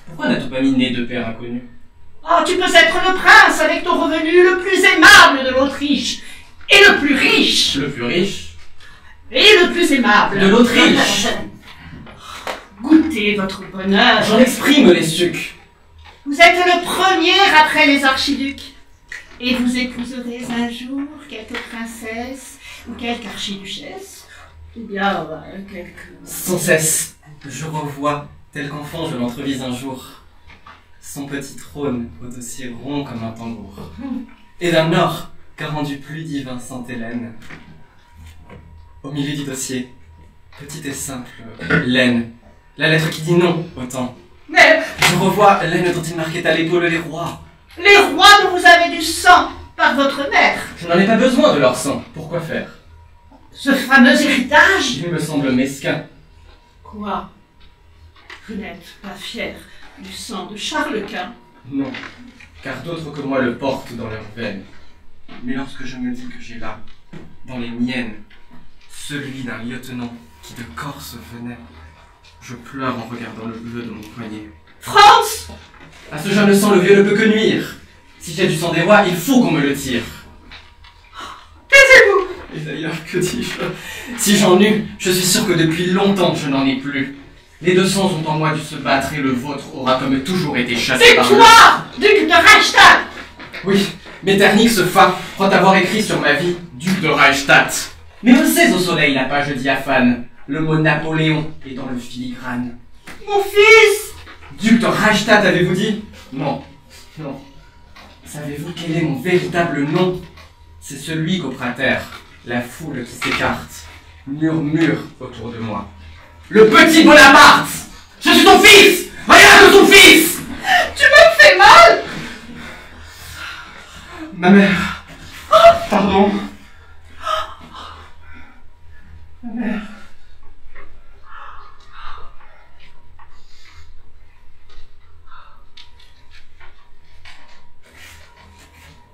Pourquoi n'a-t-on pas mis né de père inconnu? Oh, tu peux être le prince avec ton revenu le plus aimable de l'Autriche, et le plus riche. Le plus riche? Et le plus aimable. De l'Autriche. Goûtez votre bonheur. J'en exprime les sucs. Vous êtes le premier après les archiducs. Et vous épouserez un jour quelque princesse ou quelque archiduchesse, ou bien quelque... Sans cesse, je revois, tel qu'enfant je l'entrevise un jour, son petit trône au dossier rond comme un tambour, et d'un or qu'a rendu plus divin Sainte Hélène. Au milieu du dossier, petite et simple laine, la lettre qui dit non au temps. Mais je revois laine dont il marquait à l'épaule les rois. Les rois dont vous avez du sang par votre mère. Je n'en ai pas besoin de leur sang. Pourquoi faire? Ce fameux héritage. Il me semble mesquin. Quoi? Vous n'êtes pas fier du sang de Charles Quint? Non, car d'autres que moi le portent dans leurs veines. Mais lorsque je me dis que j'ai là, dans les miennes, celui d'un lieutenant qui de Corse venait, je pleure en regardant le bleu de mon poignet. France! À ce jeune sang, le vieux ne peut que nuire. Si j'ai du sang des rois, il faut qu'on me le tire. Taisez-vous! Et d'ailleurs, que dis-je? Si j'en eus, je suis sûr que depuis longtemps je n'en ai plus. Les deux sangs ont en moi dû se battre et le vôtre aura comme toujours été chassé par toi, duc de Reichstadt! Oui, Metternich se croit avoir écrit sur ma vie duc de Reichstadt. Mais on sait au soleil la page diaphane, le mot Napoléon est dans le filigrane. Mon fils! Duc de Reichstadt, avez-vous dit? Non, non. Savez-vous quel est mon véritable nom? C'est celui qu'au prater, la foule qui s'écarte murmure autour de moi. Le petit Bonaparte! Je suis ton fils! Regarde ton fils! Tu me fais mal! Ma mère. Pardon. Ma mère.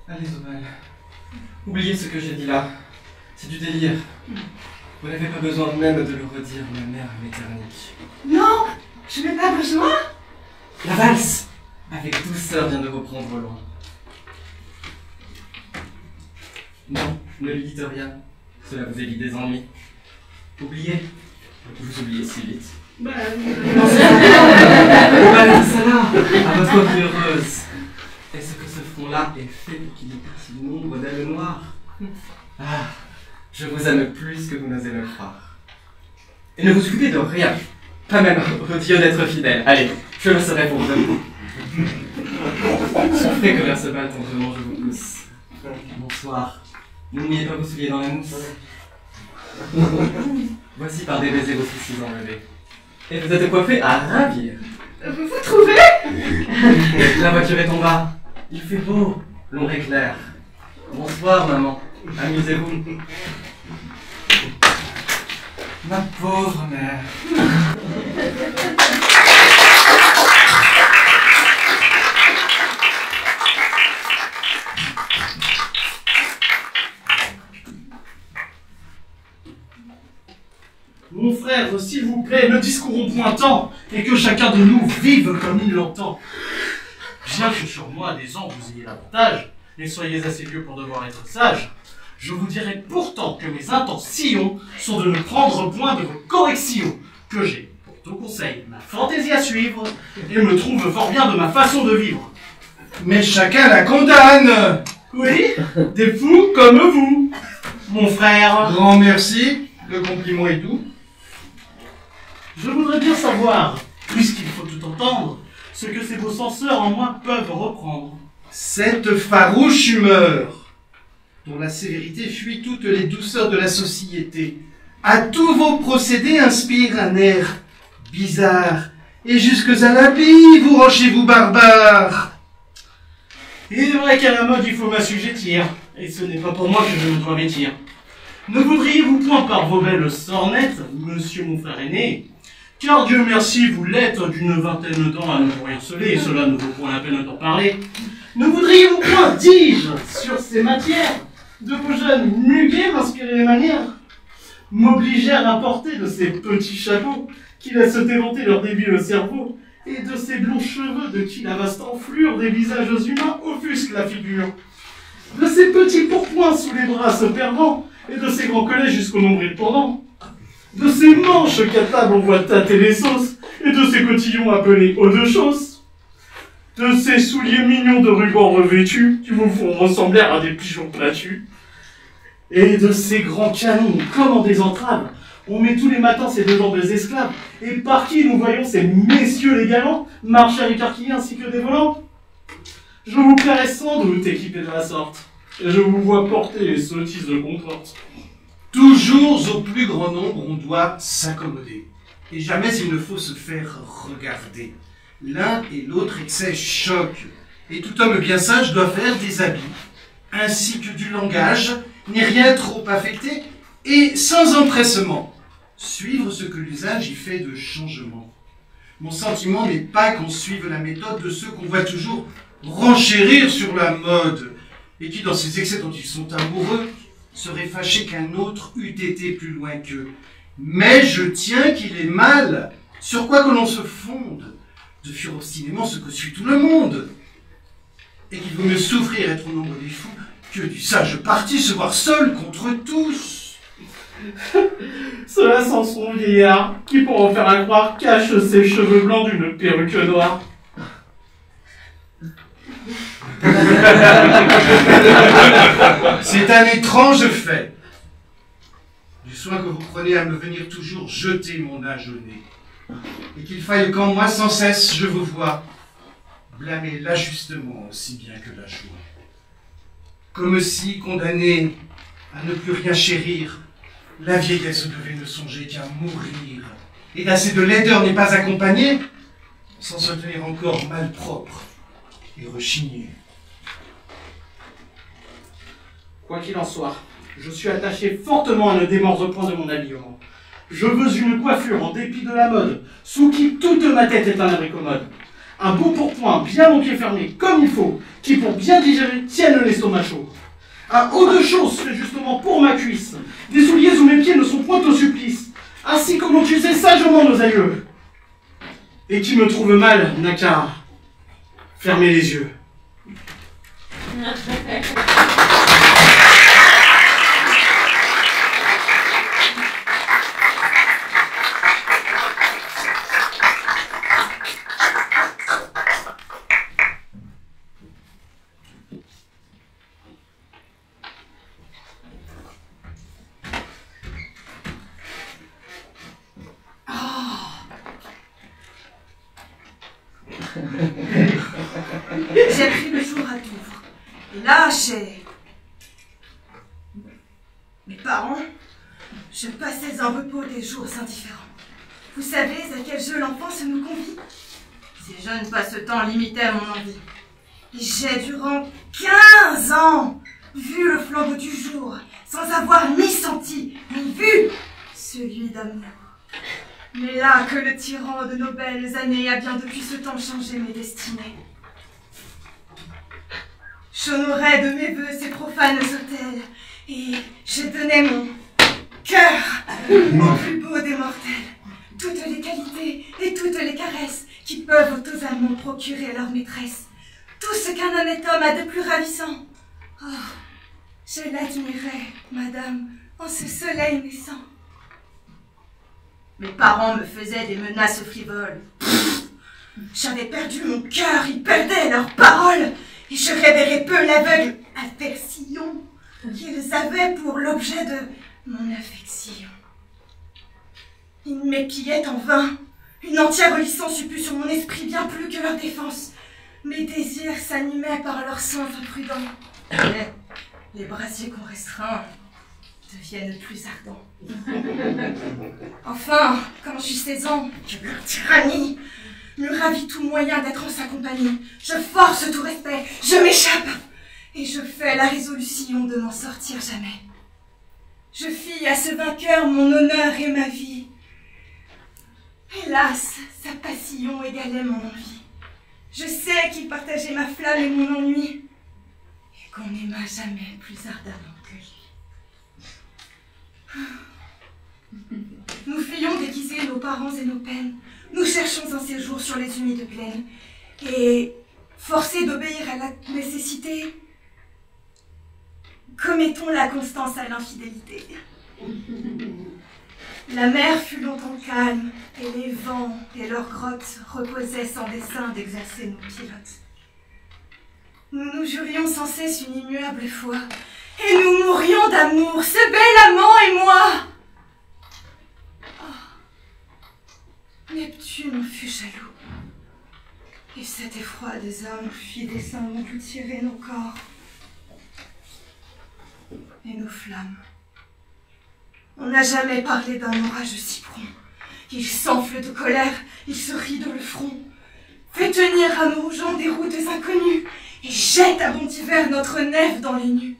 Allez, Zomal. Oubliez ce que j'ai dit là. C'est du délire. Vous n'avez pas besoin même de le redire, ma mère Metternich. Non, je n'ai pas besoin. La valse, avec douceur, vient de reprendre loin. Non, ne lui dites rien. Cela vous évite des ennuis. Oubliez. Vous oubliez si vite. Ben, Salah, à votre vie heureuse. Est-ce que ce front-là est fait pour qu'il y ait si nombre d'ailes noires? Ah, je vous aime plus que vous n'osez me croire. Et ne vous occupez de rien, pas même au Dieu d'être fidèle. Allez, je le serai pour vous. Souffrez que vers ce bal tendrement je vous pousse. Bonsoir. N'oubliez pas vos souliers dans la mousse. Voici par des baisers vos soucis enlevés. Et vous êtes coiffés à ravir. Vous vous trouvez? La voiture est en bas. Il fait beau, l'ombre est claire. Bonsoir, maman. Amusez-vous. Ma pauvre mère. Mon frère, s'il vous plaît, ne discourons point tant, et que chacun de nous vive comme il l'entend. Bien que sur moi, des ans, vous ayez l'avantage, et soyez assez vieux pour devoir être sage, je vous dirai pourtant que mes intentions sont de ne prendre point de vos corrections, que j'ai, pour tout conseil, ma fantaisie à suivre, et me trouve fort bien de ma façon de vivre. Mais chacun la condamne. Oui, des fous comme vous, mon frère. Grand merci, le compliment est doux. Je voudrais bien savoir, puisqu'il faut tout entendre, ce que ces beaux censeurs en moi peuvent reprendre. Cette farouche humeur, dont la sévérité fuit toutes les douceurs de la société, à tous vos procédés inspire un air bizarre, et jusque à l'habit vous ranchez-vous barbares. Il est vrai qu'à la mode il faut m'assujettir, et ce n'est pas pour moi que je me dois vêtir. Ne voudriez-vous point par vos belles sornettes, monsieur mon frère aîné, car Dieu merci vous l'êtes d'une vingtaine d'ans à ne vous harceler, et cela ne vaut point la peine d'en parler. Ne voudriez-vous point, dis-je, sur ces matières, de vos jeunes muguets m'inspirer les manières, m'obligèrent à porter de ces petits chapeaux qui laissent éventer leur débile cerveau, et de ces blonds cheveux de qui la vaste enflure des visages humains offusque la figure, de ces petits pourpoints sous les bras se perdant, et de ces grands collets jusqu'au nombril pendant, de ces manches qu'à table on voit tâter les sauces, et de ces cotillons appelés hauts de chausse, de ces souliers mignons de rubans revêtus qui vous font ressembler à des pigeons platus, et de ces grands canons comme en des entraves, on met tous les matins ces deux jambes esclaves, et par qui nous voyons ces messieurs les galants marcher écarquillés ainsi que des volants. Je vous plairai sans doute équipés de la sorte, et je vous vois porter les sottises de comporte. Toujours au plus grand nombre on doit s'accommoder, et jamais il ne faut se faire regarder. L'un et l'autre excès choquent, et tout homme bien sage doit faire des habits, ainsi que du langage, n'est rien trop affecté, et sans empressement, suivre ce que l'usage y fait de changement. Mon sentiment n'est pas qu'on suive la méthode de ceux qu'on voit toujours renchérir sur la mode, et qui, dans ces excès dont ils sont amoureux, seraient fâchés qu'un autre eût été plus loin qu'eux. Mais je tiens qu'il est mal, sur quoi que l'on se fonde, de fuir obstinément ce que suit tout le monde, et qu'il vaut mieux souffrir être au nombre des fous que du sage parti se voir seul contre tous. Cela sans son vieillard, qui pour en faire un croire cache ses cheveux blancs d'une perruque noire. C'est un étrange fait, du soin que vous prenez à me venir toujours jeter mon âge au nez, et qu'il faille qu'en moi sans cesse je vous vois blâmer l'ajustement aussi bien que la joie. Comme si, condamné à ne plus rien chérir, la vieillesse devait ne songer qu'à mourir, et d'assez de laideur n'est pas accompagnée, sans se tenir encore malpropre et rechigné. Quoi qu'il en soit, je suis attaché fortement à ne démordre point de mon habillement. Je veux une coiffure en dépit de la mode, sous qui toute ma tête est un abri commode. Un beau pourpoint bien mon pied fermé, comme il faut, qui pour bien digérer tienne l'estomac chaud. Un haut de chausse fait justement pour ma cuisse, des souliers où mes pieds ne sont point au supplice, ainsi comme l'ont usé sagement nos aïeux. Et qui me trouve mal n'a qu'à fermer les yeux. J'ai pris le jour à Douvres. Et là, mes parents, je passais en repos des jours indifférents. Vous savez à quel jeu l'enfance nous convie? Ces jeunes passe-temps limitaient mon envie. Et j'ai durant 15 ans vu le flambeau du jour, sans avoir ni senti, ni vu celui d'amour. Mais là que le tyran de nos belles années a bien depuis ce temps changé mes destinées. J'honorais de mes voeux ces profanes autels, et je donnais mon cœur au plus beau des mortels. Toutes les qualités et toutes les caresses qui peuvent aux amants procurer leur maîtresse. Tout ce qu'un honnête homme a de plus ravissant. Oh, je l'admirais, madame, en ce soleil naissant. Mes parents me faisaient des menaces frivoles. J'avais perdu mon cœur, ils perdaient leurs paroles. et je révérais peu l'aveugle aversion qu'ils avaient pour l'objet de mon affection. Ils m'épiaient en vain. Une entière licence eût pu sur mon esprit bien plus que leur défense. Mes désirs s'animaient par leur sens imprudent. Mais les brasiers qu'on restreint deviennent plus ardents. Enfin, quand j'eus 16 ans, que leur tyrannie me ravit tout moyen d'être en sa compagnie, je force tout respect, je m'échappe, et je fais la résolution de n'en sortir jamais. Je fis à ce vainqueur mon honneur et ma vie. Hélas, sa passion égalait mon envie. Je sais qu'il partageait ma flamme et mon ennui, et qu'on n'aima jamais plus ardemment que lui. Nous fuyons déguiser nos parents et nos peines. Nous cherchons un séjour sur les humides plaines, et, forcés d'obéir à la nécessité, commettons la constance à l'infidélité. La mer fut longtemps calme, et les vents et leurs grottes reposaient sans dessein d'exercer nos pilotes. Nous nous jurions sans cesse une immuable foi, et nous mourions d'amour, ce bel amant et moi. Oh, Neptune en fut jaloux, et cet effroi des hommes fit dessein d'engloutir nos corps et nos flammes. On n'a jamais parlé d'un orage si prompt. Il s'enfle de colère, il se ride le front, fait tenir à nos gens des routes inconnues, et jette à bon hiver notre nef dans les nues.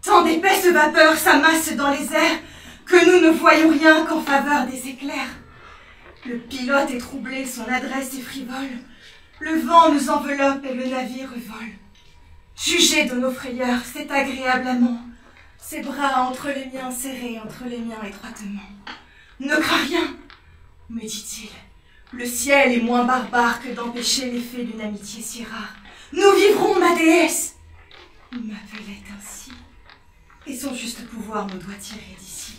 Tant d'épaisses vapeurs s'amassent dans les airs, que nous ne voyons rien qu'en faveur des éclairs. Le pilote est troublé, son adresse est frivole, le vent nous enveloppe et le navire vole. Jugez de nos frayeurs, c'est agréablement, ses bras entre les miens serrés, entre les miens étroitement. Ne crains rien, me dit-il. Le ciel est moins barbare que d'empêcher l'effet d'une amitié si rare. Nous vivrons, ma déesse. Il m'appelait ainsi, et son juste pouvoir me doit tirer d'ici.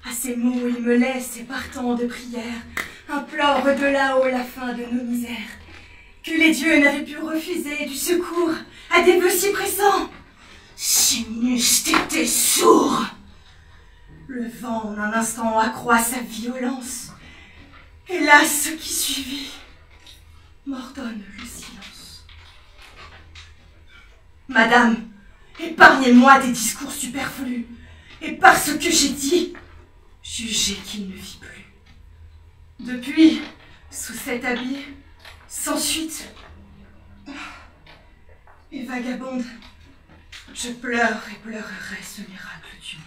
À ces mots, il me laisse, et partant de prière, implore de là-haut la fin de nos misères. Que les dieux n'avaient pu refuser du secours à des vœux si pressants. S'ils n'eussent été sourds. Le vent en un instant accroît sa violence, et là ce qui suivit m'ordonne le silence. Madame, épargnez-moi des discours superflus, et parce que j'ai dit, jugez qu'il ne vit plus. Depuis, sous cet habit, sans suite et vagabonde, je pleure et pleurerai ce miracle du monde.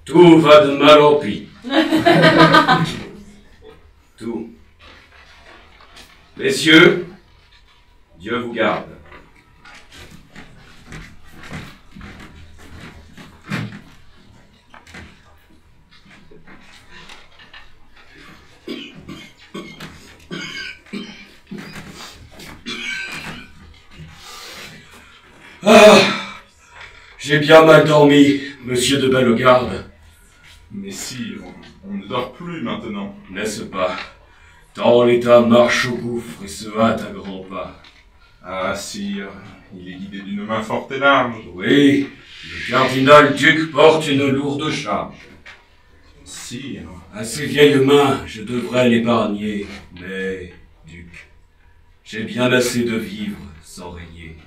Tout va de mal en pis. Tout. Messieurs, Dieu vous garde. Ah, j'ai bien mal dormi, monsieur de Bellegarde. Mais sire, on ne dort plus maintenant. N'est-ce pas? Tant l'État marche au gouffre et se hâte à grands pas. Ah, sire, il est guidé d'une main forte et large. Oui, le cardinal-duc porte une lourde charge. Sire. À ces vieilles mains, je devrais l'épargner, mais, duc, j'ai bien assez de vivre sans régner.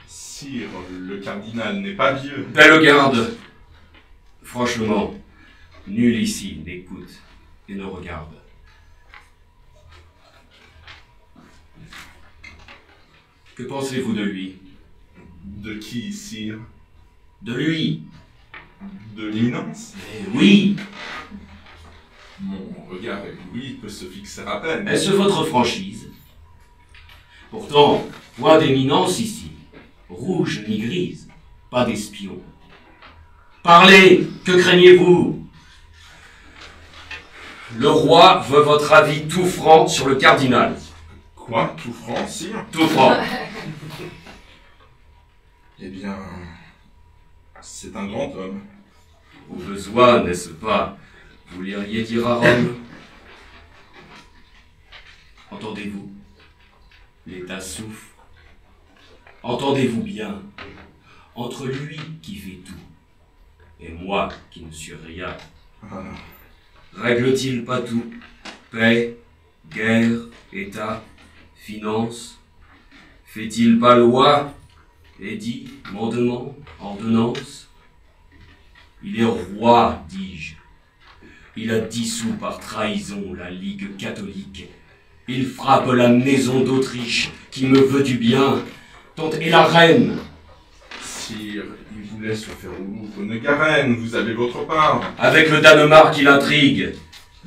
Sire, le cardinal n'est pas vieux. Bellegarde, franchement, nul ici n'écoute et ne regarde. Que pensez-vous de lui? De qui, sire? De lui. De l'éminence? Oui. Mon regard ébloui peut se fixer à peine. Est-ce votre franchise? Pourtant, point d'éminence ici, rouge ni grise, pas d'espions. Parlez, que craignez-vous? Le roi veut votre avis tout franc sur le cardinal. Quoi? Tout franc, sire? Tout franc. Eh bien, c'est un grand homme. Au besoin, n'est-ce pas? Vous l'iriez dire à Rome? Entendez-vous? L'État souffre. Entendez-vous bien? Entre lui qui fait tout et moi qui ne suis rien, règle-t-il pas tout? Paix, guerre, État, finance? Fait-il pas loi, édit, mandement, ordonnance? Il est roi, dis-je. Il a dissous par trahison la Ligue catholique. Il frappe la maison d'Autriche, qui me veut du bien, dont est la reine. Sire, il voulait se faire au Garenne, vous avez votre part. Avec le Danemark, il intrigue.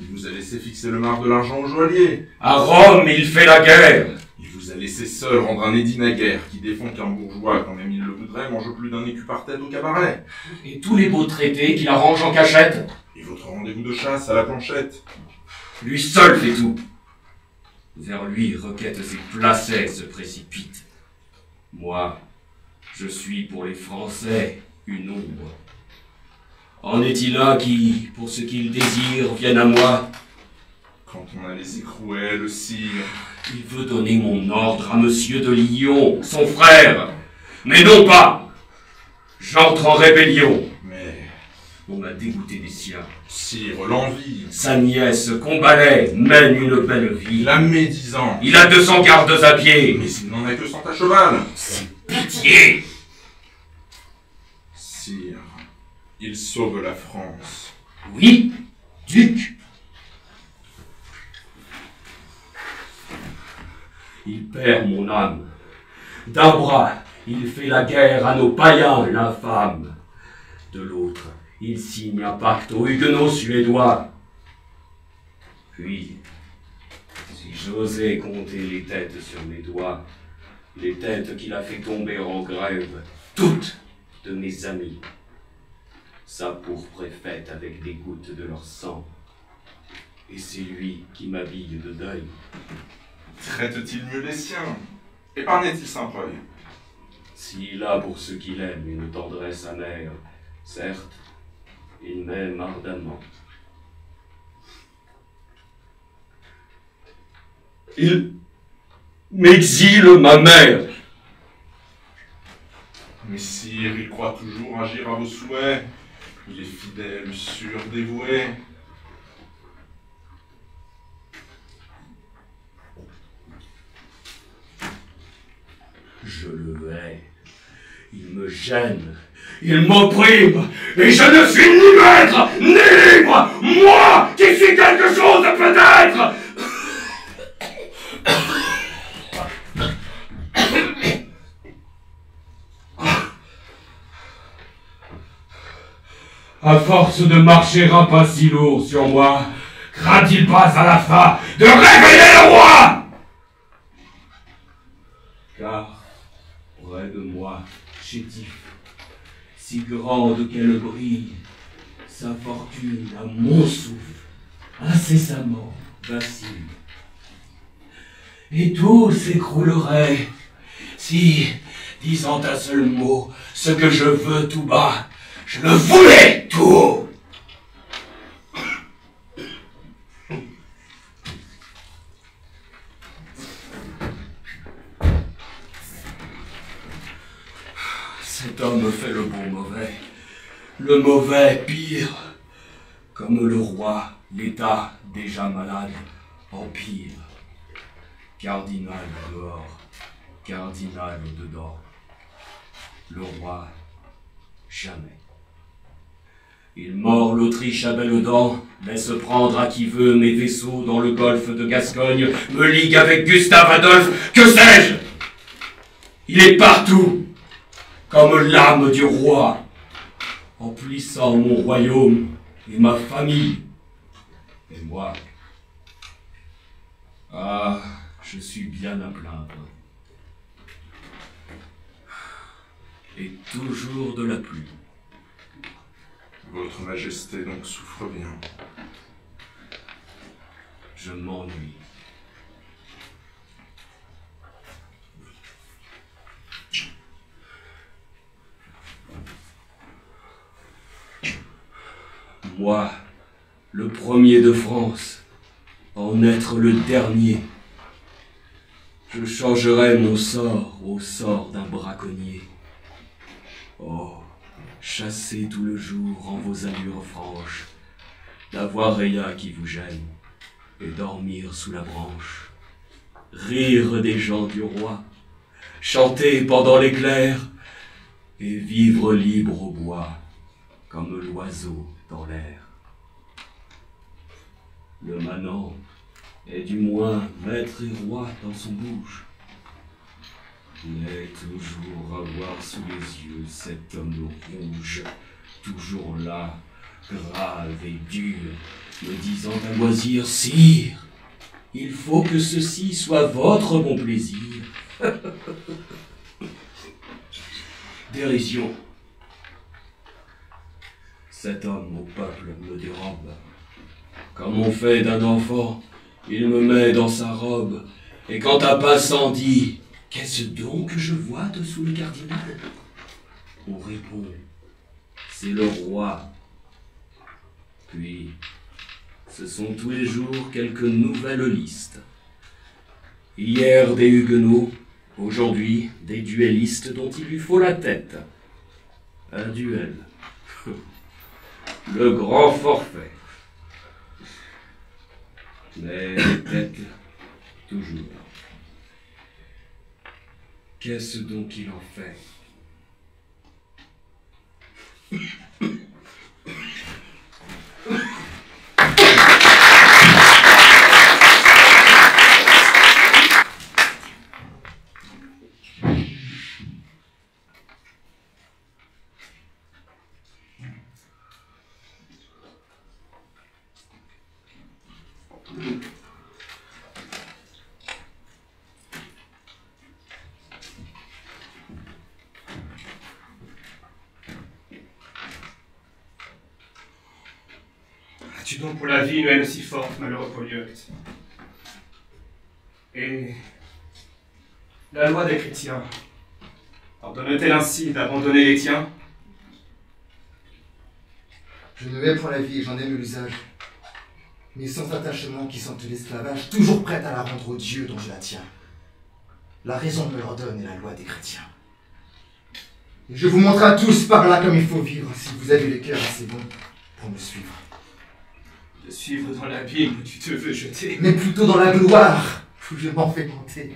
Il vous a laissé fixer le marc de l'argent au joaillier. À Rome, il fait la guerre. Il vous a laissé seul rendre un édit naguère qui défend qu'un bourgeois, quand même il le voudrait, mange plus d'un écu par tête au cabaret. Et tous les beaux traités qu'il arrange en cachette. Et votre rendez-vous de chasse à la planchette. Lui seul fait tout. Vers lui, requêtes et placets se précipitent. Moi, je suis pour les Français une ombre. En est-il un qui, pour ce qu'il désire, vienne à moi? Quand on a les écrouets, le sire... Il veut donner mon ordre à Monsieur de Lyon, son frère. Mais non pas. J'entre en rébellion. Mais... On m'a dégoûté des siens. Sire, l'envie. Sa nièce, Combalet, mène une belle vie. La médisant. Il a 200 gardes à pied. Mais il n'en a que 100 à cheval. C'est pitié. Sire, il sauve la France. Oui, duc. Il perd mon âme. D'un bras, il fait la guerre à nos païens, l'infâme. De l'autre, il signe un pacte aux huguenots suédois. Puis, si j'osais compter les têtes sur mes doigts, les têtes qu'il a fait tomber en grève, toutes de mes amis, sa pourpre est faite avec des gouttes de leur sang, et c'est lui qui m'habille de deuil. Traite-t-il mieux les siens? Épargne-t-il Saint-Preuil? S'il a pour ceux qu'il aime une tendresse amère, certes, il m'aime ardemment. Il m'exile ma mère. Mais sire, il croit toujours agir à vos souhaits. Il est fidèle, sûr, dévoué. Je le hais. Il me gêne. Il m'opprime. Et je ne suis ni maître, ni libre. Moi, qui suis quelque chose peut-être. À force de marcher un pas si lourd sur moi, craint-il pas à la fin de réveiller le roi? Car, près de moi, chétif, si grande qu'elle brille, sa fortune à mon souffle, incessamment vacille. Et tout s'écroulerait si, disant un seul mot, ce que je veux tout bas, je le voulais tout haut. Cet homme fait le bon mauvais, le mauvais pire. Comme le roi, l'État déjà malade, empire. Cardinal dehors, cardinal dedans. Le roi, jamais. Il mord l'Autriche à belles dents, laisse prendre à qui veut mes vaisseaux dans le golfe de Gascogne, me ligue avec Gustave Adolphe, que sais-je? Il est partout, comme l'âme du roi, emplissant mon royaume et ma famille. Et moi, ah, je suis bien à plaindre. et toujours de la pluie. Votre Majesté donc souffre bien. Je m'ennuie. Moi, le premier de France, en être le dernier, je changerai mon sort au sort d'un braconnier. Oh, chasser tout le jour en vos allures franches, d'avoir Réa qui vous gêne, et dormir sous la branche, rire des gens du roi, chanter pendant l'éclair, et vivre libre au bois, comme l'oiseau dans l'air. Le manant est du moins maître et roi dans son bouge, mais toujours avoir sous les yeux cet homme rouge, toujours là, grave et dur, me disant à loisir, sire, il faut que ceci soit votre bon plaisir. Dérision. Cet homme au peuple me dérobe. Comme on fait d'un enfant, il me met dans sa robe, et quand un passant dit « Qu'est-ce donc que je vois dessous le cardinal ?» on répond « C'est le roi. » Puis, ce sont tous les jours quelques nouvelles listes. Hier des huguenots, aujourd'hui des duellistes dont il lui faut la tête. Un duel. Le grand forfait. Mais les têtes, toujours. Qu'est-ce donc qu'il en fait? As-tu donc pour la vie une haine si forte, malheureux Polyeucte? Et la loi des chrétiens ordonne-t-elle ainsi d'abandonner les tiens? Je ne hais point la vie et j'en aime l'usage, mais sans attachement qui sentent l'esclavage, toujours prête à la rendre au Dieu dont je la tiens. La raison me l'ordonne et la loi des chrétiens. Et je vous montre à tous par là comme il faut vivre, si vous avez le cœur assez bon pour me suivre. De suivre dans l'abîme où tu te veux jeter. Mais plutôt dans la gloire où je m'en fais monter.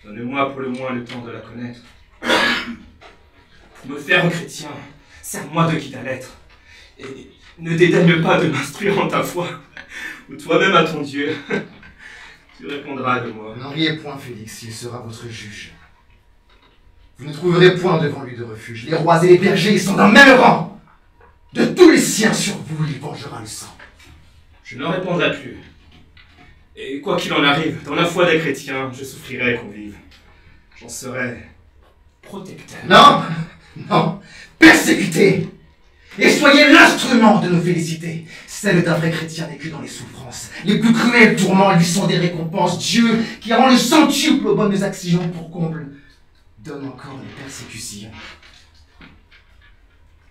Donne-moi pour le moins le temps de la connaître. Pour me faire un chrétien, serre-moi de qui ta lettre. Et ne dédaigne pas de m'instruire en ta foi, ou toi-même à ton Dieu. Tu répondras de moi. N'en riez point, Félix, il sera votre juge. Vous ne trouverez point devant lui de refuge. Les rois et les bergers sont d'un même rang. De tous les siens sur vous, il vengera le sang. Je ne répondrai plus. Et quoi qu'il en arrive, dans la foi des chrétiens, je souffrirai qu'on vive. J'en serai protecteur. Non, non, persécuté. Et soyez l'instrument de nos félicités. Celle d'un vrai chrétien n'est que dans les souffrances. Les plus cruels tourments lui sont des récompenses. Dieu, qui rend le centuple aux bonnes actions pour comble, donne encore des persécutions.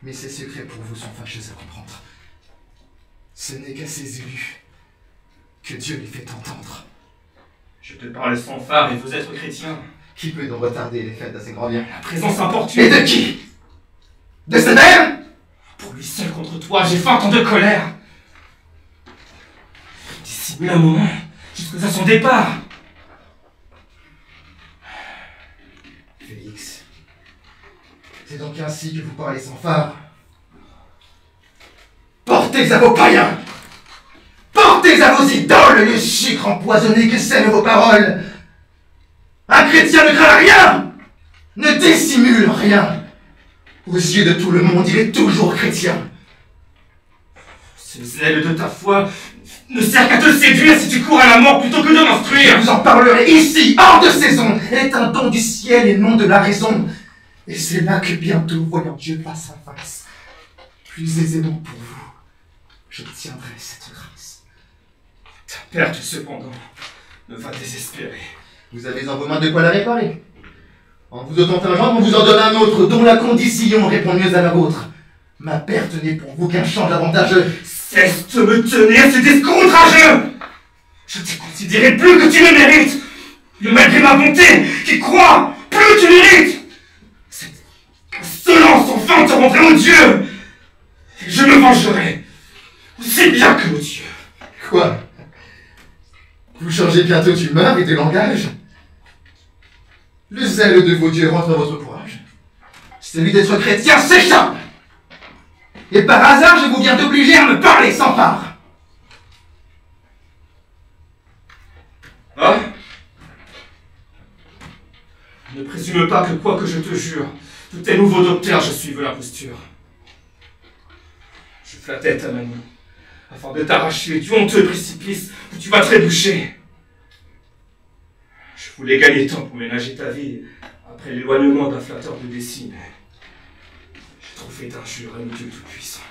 Mais ces secrets pour vous sont fâcheux à comprendre. Ce n'est qu'à ses élus que Dieu les fait entendre. Je te parle sans phare et vous êtes chrétien. Qui peut donc retarder les fêtes de ces grands biens? La présence importune. Et de qui? De ce même? Pour lui seul contre toi, j'ai faim tant de colère. Dissimule un moment, jusqu'à son départ. Félix, c'est donc ainsi que vous parlez sans phare. Portez à vos païens! Portez à vos idoles le sucre empoisonné que sèment vos paroles! Un chrétien ne craint rien! Ne dissimule rien! Aux yeux de tout le monde, il est toujours chrétien. Ce zèle de ta foi ne sert qu'à te séduire si tu cours à la mort plutôt que de m'instruire. Je vous en parlerai ici, hors de saison. Elle est un don du ciel et non de la raison. Et c'est là que bientôt, voyant Dieu face à face, plus aisément pour vous, j'obtiendrai cette grâce. Ta perte, cependant, me va désespérer. Vous avez en vos mains de quoi la réparer. En vous ôtant un genre, on vous en donne un autre, dont la condition répond mieux à la vôtre. Ma perte n'est pour vous qu'un change avantageux. Cesse de me tenir ce discours outrageux. Je t'ai considéré plus que tu le mérites. Et malgré ma bonté, qui croit, plus tu mérites. Cette insolence enfin te rendrait odieux. Et je me vengerai, aussi bien que odieux. Quoi? Vous changez bientôt d'humeur et de langage? Le zèle de vos dieux rentre dans votre courage. Celui d'être chrétien s'échappe. Et par hasard, je vous viens d'obliger à me parler sans part. Ah? Ne présume pas que quoi que je te jure, de tes nouveaux docteurs, je suive l'imposture. Je flattais ta manie, afin de t'arracher du honteux précipice où tu vas trébucher. Je voulais gagner temps pour ménager ta vie après l'éloignement d'un flatteur de dessin. J'ai trop fait d'injures à nos dieux tout-puissants.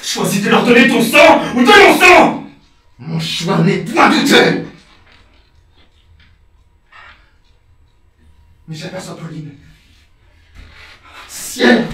Choisis de leur donner ton sang ou de mon sang! Mon choix n'est point douteux! Mais j'aperçois Pauline. Ciel!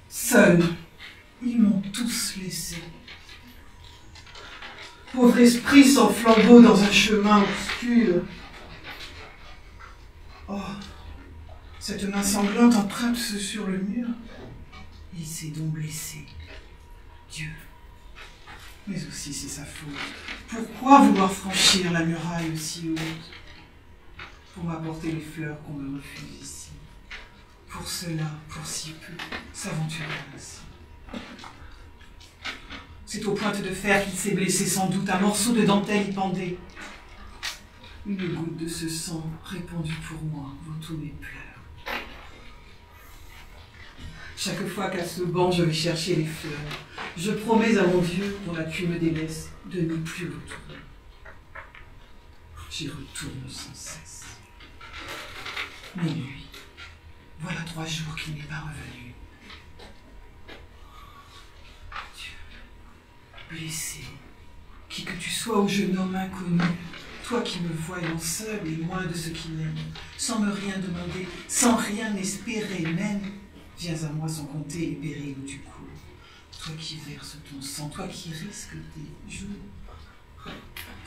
Seuls, ils m'ont tous laissé. Pauvre esprit sans flambeau dans un chemin obscur. Oh, cette main sanglante emprunte sur le mur. Il s'est donc blessé. Dieu. Mais aussi c'est sa faute. Pourquoi vouloir franchir la muraille aussi haute? Pour m'apporter les fleurs qu'on me refuse ici. Pour cela, pour si peu, s'aventurer ainsi. C'est aux pointes de fer qu'il s'est blessé sans doute, un morceau de dentelle y pendait. Une goutte de ce sang répandue pour moi vaut tous mes pleurs. Chaque fois qu'à ce banc je vais chercher les fleurs, je promets à mon Dieu, dont la pluie me délaisse, de ne plus retourner. J'y retourne sans cesse. Minuit. Voilà 3 jours qu'il n'est pas revenu. Dieu, blessé, qui que tu sois au jeune homme inconnu, toi qui me voyant seul et loin de ce qu'il aime, sans me rien demander, sans rien espérer même, viens à moi sans compter les périls où tu cours. Toi qui verses ton sang, toi qui risques tes jours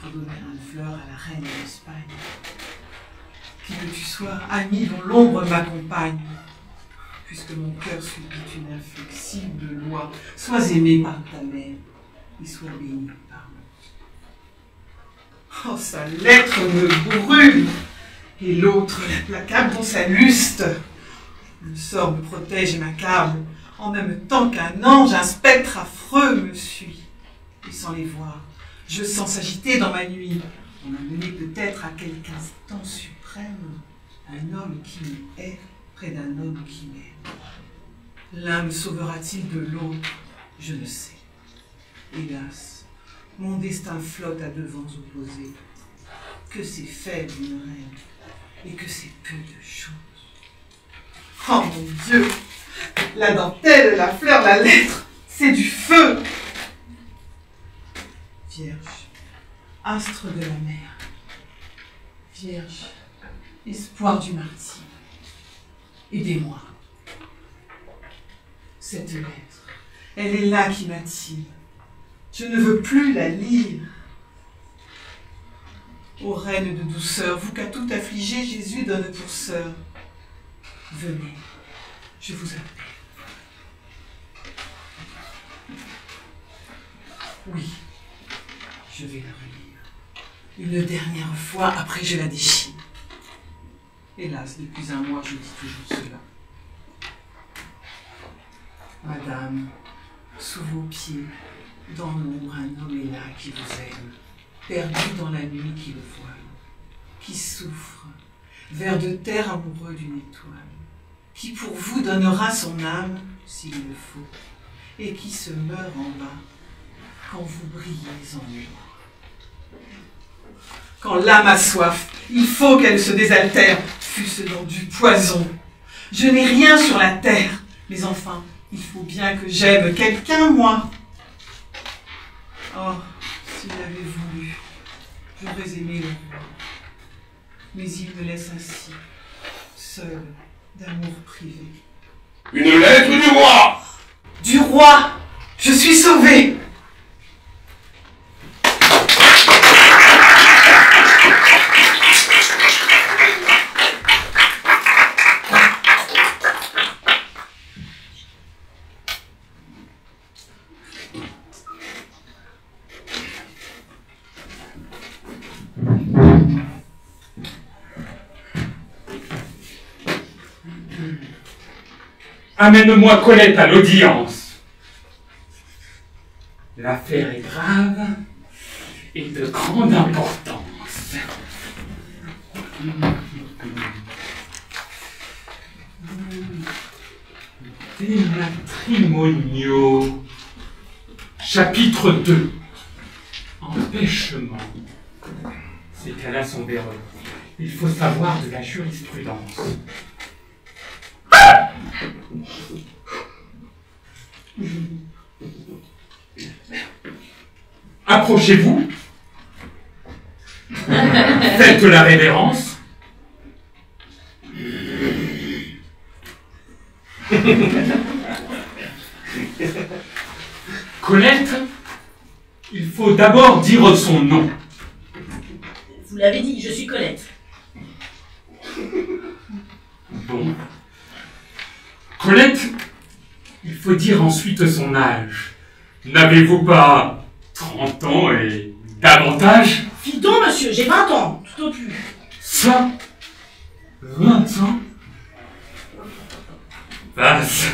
pour donner une fleur à la reine d'Espagne. Qui que tu sois, ami dont l'ombre m'accompagne, puisque mon cœur subit une inflexible loi, sois aimé par ta mère et sois béni par moi. Oh, sa lettre me brûle, et l'autre l'implacable dans sa luste. Le sort me protège et m'accable, en même temps qu'un ange, un spectre affreux me suit. Et sans les voir, je sens s'agiter dans ma nuit, on a mené peut-être à quelque instant suprême un homme qui me hait près d'un homme qui m'aime. L'un me sauvera-t-il de l'autre? Je ne sais. Hélas, mon destin flotte à 2 vents opposés. Que c'est faible une reine, et que c'est peu de choses. Oh mon Dieu! La dentelle, la fleur, la lettre, c'est du feu! Vierge, astre de la mer, Vierge, espoir du martyr, aidez-moi. Cette lettre, elle est là qui m'attire. Je ne veux plus la lire. Ô reine de douceur, vous qu'à tout affligé Jésus donne pour sœur, venez, je vous appelle. Oui, je vais la relire. Une dernière fois, après je la déchire. Hélas, depuis un mois, je dis toujours cela. Madame, sous vos pieds, dans l'ombre, un homme est là qui vous aime, perdu dans la nuit qui le voile, qui souffre, vers de terre amoureux d'une étoile, qui pour vous donnera son âme, s'il le faut, et qui se meurt en bas, quand vous brillez en haut. Quand l'âme a soif, il faut qu'elle se désaltère, fût-ce dans du poison. Je n'ai rien sur la terre, mais enfin, il faut bien que j'aime quelqu'un, moi. Oh, s'il avait voulu, j'aurais aimé le roi. Mais il me laisse ainsi, seul, d'amour privé. Une lettre du roi! Du roi! Je suis sauvée! Amène-moi Colette à l'audience. L'affaire est grave et de grande importance. Des matrimoniaux. Chapitre 2. Empêchement. Ces cas-là sont véreux. Il faut savoir de la jurisprudence. Approchez-vous. Faites la révérence. Colette, il faut d'abord dire son nom. Vous l'avez dit, je suis Colette. Bon. Colette, il faut dire ensuite son âge. N'avez-vous pas 30 ans et davantage? Fis donc, monsieur, j'ai 20 ans, tout au plus. Ça 20 ans? Vaste.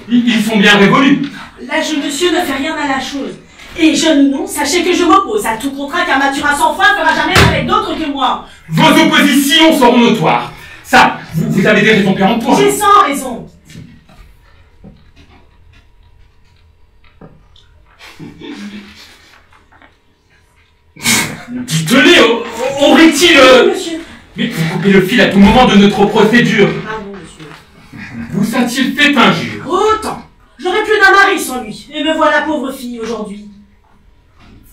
Ils sont bien révolus. L'âge de monsieur ne fait rien à la chose. Et jeune ou non, sachez que je m'oppose à tout contrat qu'un Mathurin sans foi ne fera jamais avec d'autres que moi. Vos oppositions seront notoires. Ça, vous avez des raisons péremptoires. J'ai 100 raisons. Dites-les, aurait-il... Oui, monsieur. Mais vous coupez le fil à tout moment de notre procédure. Pardon, monsieur. Vous a-t-il fait injure? Autant. J'aurais plus d'un mari sans lui. Et me voilà pauvre fille aujourd'hui.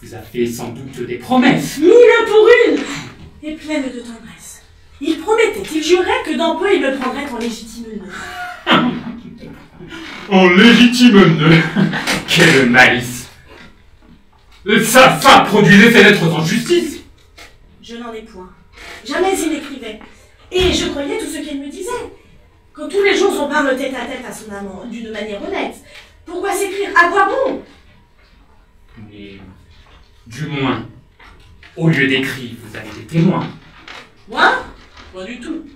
Vous a fait sans doute des promesses. 1000 pour une. Et pleine de tendresse. Il promettait, il jurait que dans peu il me prendrait en légitime nœud. En légitime nœud. Quelle malice. Sa femme produisait ses lettres en justice. Je n'en ai point. Jamais il m'écrivait. Et je croyais tout ce qu'elle me disait. Quand tous les jours on parle tête à tête à son amant, d'une manière honnête, pourquoi s'écrire? À quoi bon? Mais, du moins, au lieu d'écrire, vous avez des témoins. Moi? Pas du tout.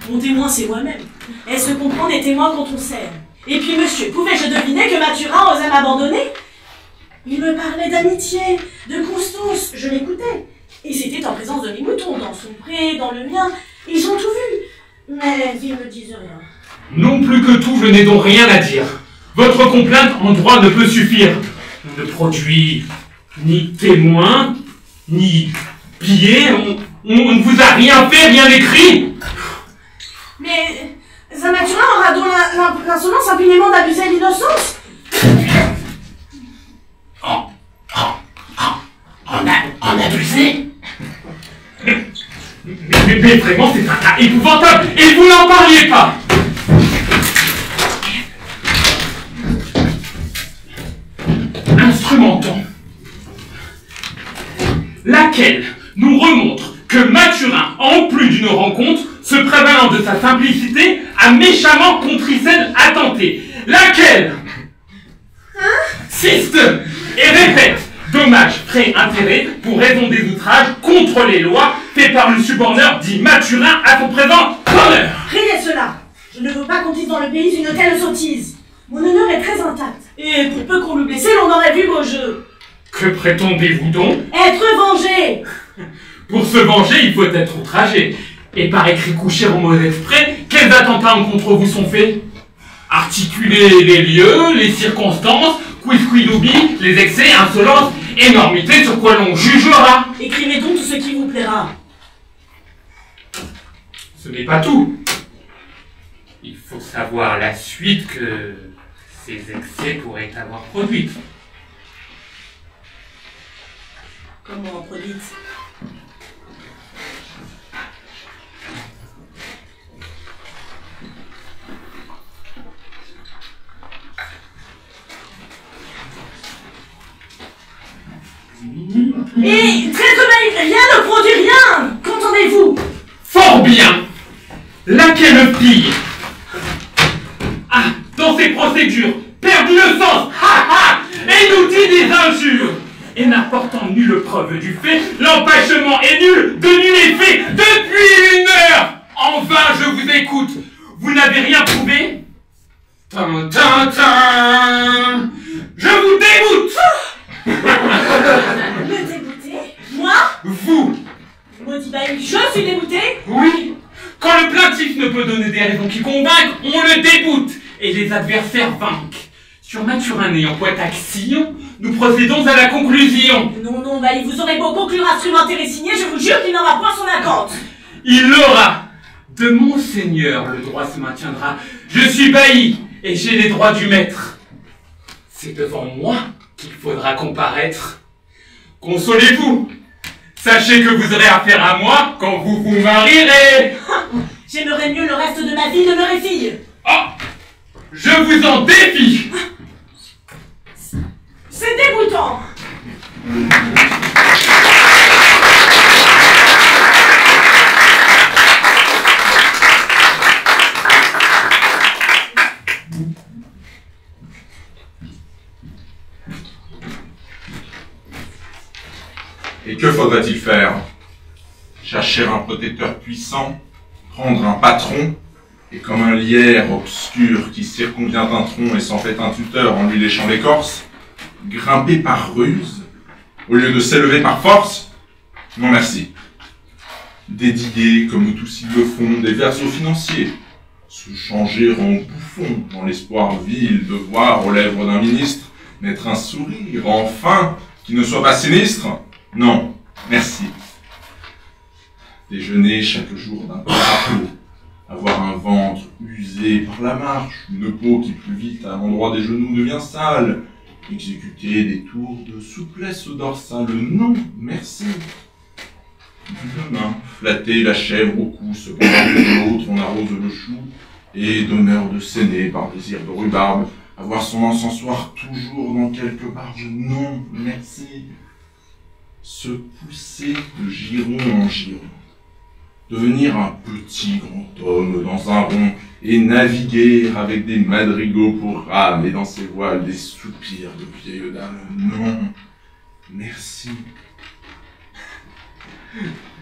Mon témoin, c'est moi-même. Est-ce qu'on prend des témoins quand on s'aime? Et puis, monsieur, pouvais-je deviner que Mathurin osait m'abandonner? Il me parlait d'amitié, de constance, je l'écoutais. Et c'était en présence de mes moutons, dans son pré, dans le mien. Ils ont tout vu. Mais ils me disent rien. Non plus que tout, je n'ai donc rien à dire. Votre complainte en droit ne peut suffire. On ne produit ni témoin, ni billet. On ne vous a rien fait, rien écrit. Mais Mathurin aura donc l'insolence impunément d'abuser l'innocence. En abuser? Mais vraiment, c'est un cas épouvantable, et vous n'en parliez pas. Instrumentons. Laquelle nous remontre que Mathurin, en plus d'une rencontre, se prévalant de sa simplicité, a méchamment contrit celle attentée. Laquelle? Siste, Et répète, dommages, frais, intérêts pour raison des outrages contre les lois faits par le suborneur dit Mathurin à son présent honneur. Riez cela. Je ne veux pas qu'on dise dans le pays une telle sottise. Mon honneur est très intact. Et pour peu qu'on l'eût blessé, l'on aurait vu vos jeux. Que prétendez-vous donc? Être vengé. Pour se venger, il faut être outragé. Et par écrit couché au mauvais frais, quels attentats contre vous sont faits? Articuler les lieux, les circonstances, quisquilubi, les excès, insolences, énormité sur quoi l'on jugera. Écrivez donc tout ce qui vous plaira. Ce n'est pas tout. Il faut savoir la suite que ces excès pourraient avoir produite. Comment produite? Et traître rien ne produit rien. Qu'entendez-vous? Fort bien. Laquelle pire? Ah, dans ces procédures, perdu le sens, et nous dit des injures. Et n'apportant nulle preuve du fait, l'empêchement est nul, de nul effet, depuis 1 heure. En vain je vous écoute, vous n'avez rien prouvé? Tin, tin, tin. Je vous déboute. Me dégoûter? Moi? Vous. Maudit bailli, je suis dégoûté? Oui. Quand le plaintif ne peut donner des raisons qui convainquent, on le déboute, et les adversaires vainquent. Sur Mathurin n'ayant point action, nous procédons à la conclusion. Non, non, bailli, vous aurez beau conclure instrumentaire et signé, je vous jure qu'il n'aura point son accord. Il l'aura. De mon seigneur, le droit se maintiendra. Je suis bailli, et j'ai les droits du maître. C'est devant moi qu'il faudra comparaître. Consolez-vous. Sachez que vous aurez affaire à moi quand vous vous marierez. J'aimerais mieux le reste de ma vie demeurer fille. Oh, je vous en défie. C'est dégoûtant. Et que faudrait-il faire? Chercher un protecteur puissant, prendre un patron, et comme un lierre obscur qui circonvient un tronc et s'en fait un tuteur en lui léchant l'écorce, grimper par ruse, au lieu de s'élever par force? Non merci. Dédiguer, comme tous ils le font, des versos financiers, se changer en bouffon dans l'espoir vil de voir aux lèvres d'un ministre naître un sourire, enfin, qui ne soit pas sinistre? Non, merci. Déjeuner chaque jour d'un plat à peau, avoir un ventre usé par la marche, une peau qui plus vite à l'endroit des genoux devient sale, exécuter des tours de souplesse dorsale, non, merci. Demain, flatter la chèvre au cou, cependant que de l'autre on arrose le chou, et d'honneur de s'aîner par désir de rhubarbe, avoir son encensoir toujours dans quelque barbe, non, merci. Se pousser de giron en giron, devenir un petit grand homme dans un rond et naviguer avec des madrigaux pour rames et dans ses voiles des soupirs de vieille dame. Non, merci.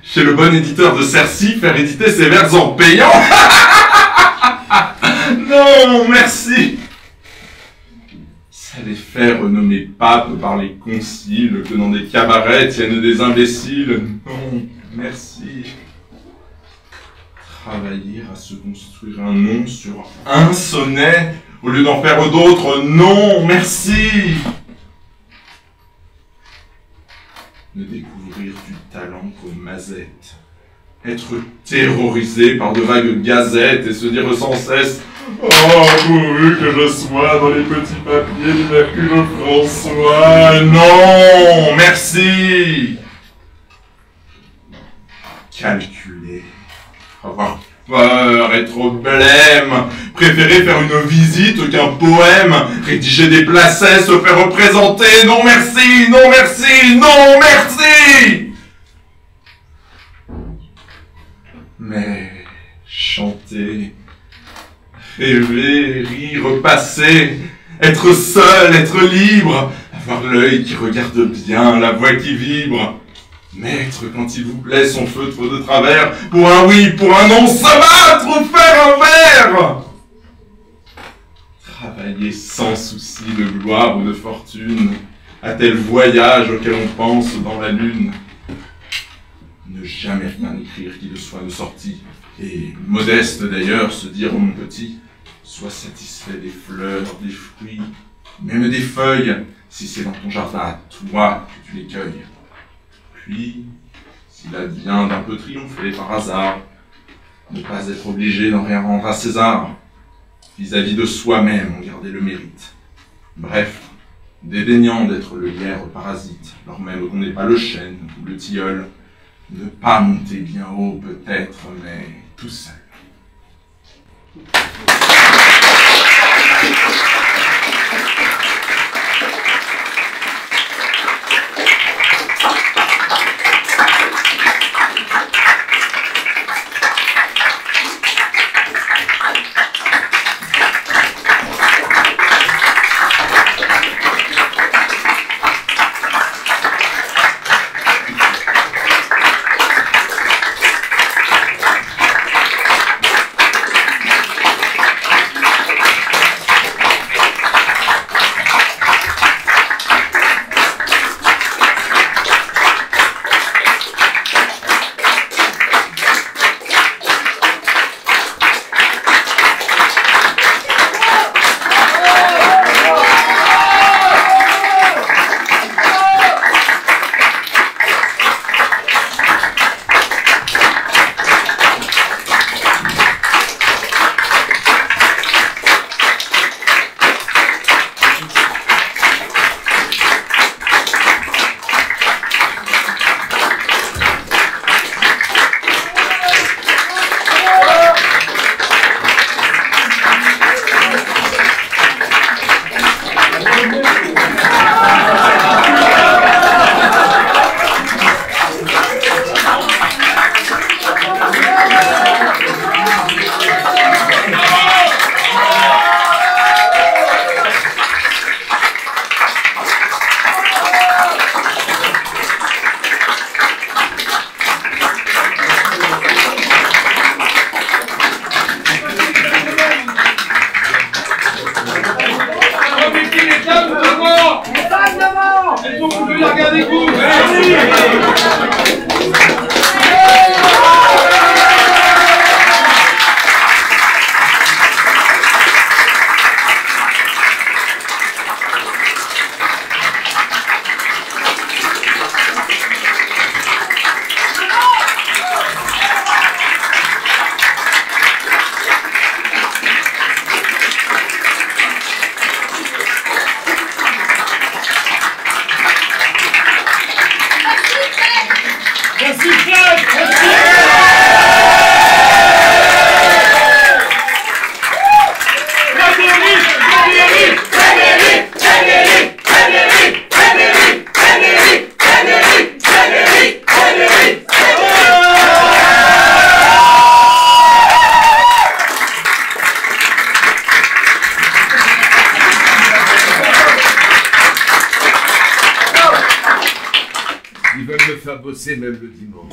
Chez le bon éditeur de Cercy, faire éditer ses vers en payant. Non, merci. Les faire renommer pape par les conciles, que dans des cabarets tiennent des imbéciles. Non, merci. Travailler à se construire un nom sur un sonnet, au lieu d'en faire d'autres. Non, merci. Ne découvrir du talent qu'aux mazettes. Être terrorisé par de vagues gazettes et se dire sans cesse: oh, pourvu que je sois dans les petits papiers du Mercure François. Non, merci. Calculer, avoir peur, être blême, préférer faire une visite qu'un poème, rédiger des placets, se faire représenter. Non merci, non merci, non merci. Mais chanter, rêver, rire, passer, être seul, être libre, Avoir l'œil qui regarde bien, la voix qui vibre. Mettre, quand il vous plaît, son feutre de travers, pour un oui, pour un non, se battre ou faire un verre. Travailler sans souci de gloire ou de fortune, à tel voyage auquel on pense dans la lune. Ne jamais rien écrire qui ne soit de sortie, et, modeste d'ailleurs, se dire mon petit, sois satisfait des fleurs, des fruits, même des feuilles, si c'est dans ton jardin à toi que tu les cueilles. Puis, s'il advient d'un peu triompher par hasard, ne pas être obligé d'en rien rendre à César, vis-à-vis de soi-même en garder le mérite. Bref, dédaignant d'être le lierre parasite, lors même qu'on n'est pas le chêne ou le tilleul, ne pas monter bien haut peut-être, mais tout seul. Bosser même le dimanche.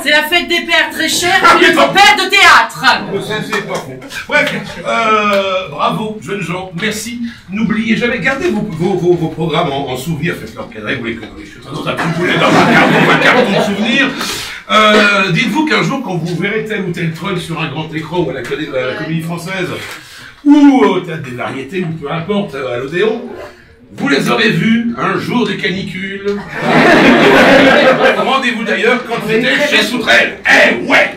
C'est la fête des pères très chers et notre père de théâtre. C'est pas faux. Bref, bravo, jeunes gens, merci. N'oubliez jamais, gardez vos programmes en souvenir, faites-les encadrer, vous les connaissez dans un boulet, dans un carton de souvenirs. Dites-vous qu'un jour, quand vous verrez tel ou tel troll sur un grand écran ou à la Comédie Française, ou au Théâtre des Variétés, ou peu importe, à l'Odéon, vous les aurez vus un jour de canicule. Rendez-vous d'ailleurs quand c'était chez Soutrel. Eh ouais!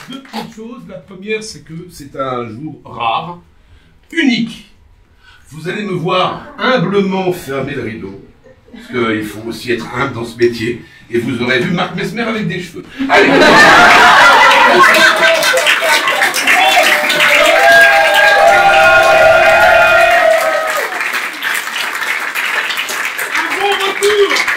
Deux petites choses. La première, c'est que c'est un jour rare, unique. Vous allez me voir humblement fermer le rideau, parce qu'il faut aussi être humble dans ce métier, et vous aurez vu Marc Mesmer avec des cheveux. Allez! secours!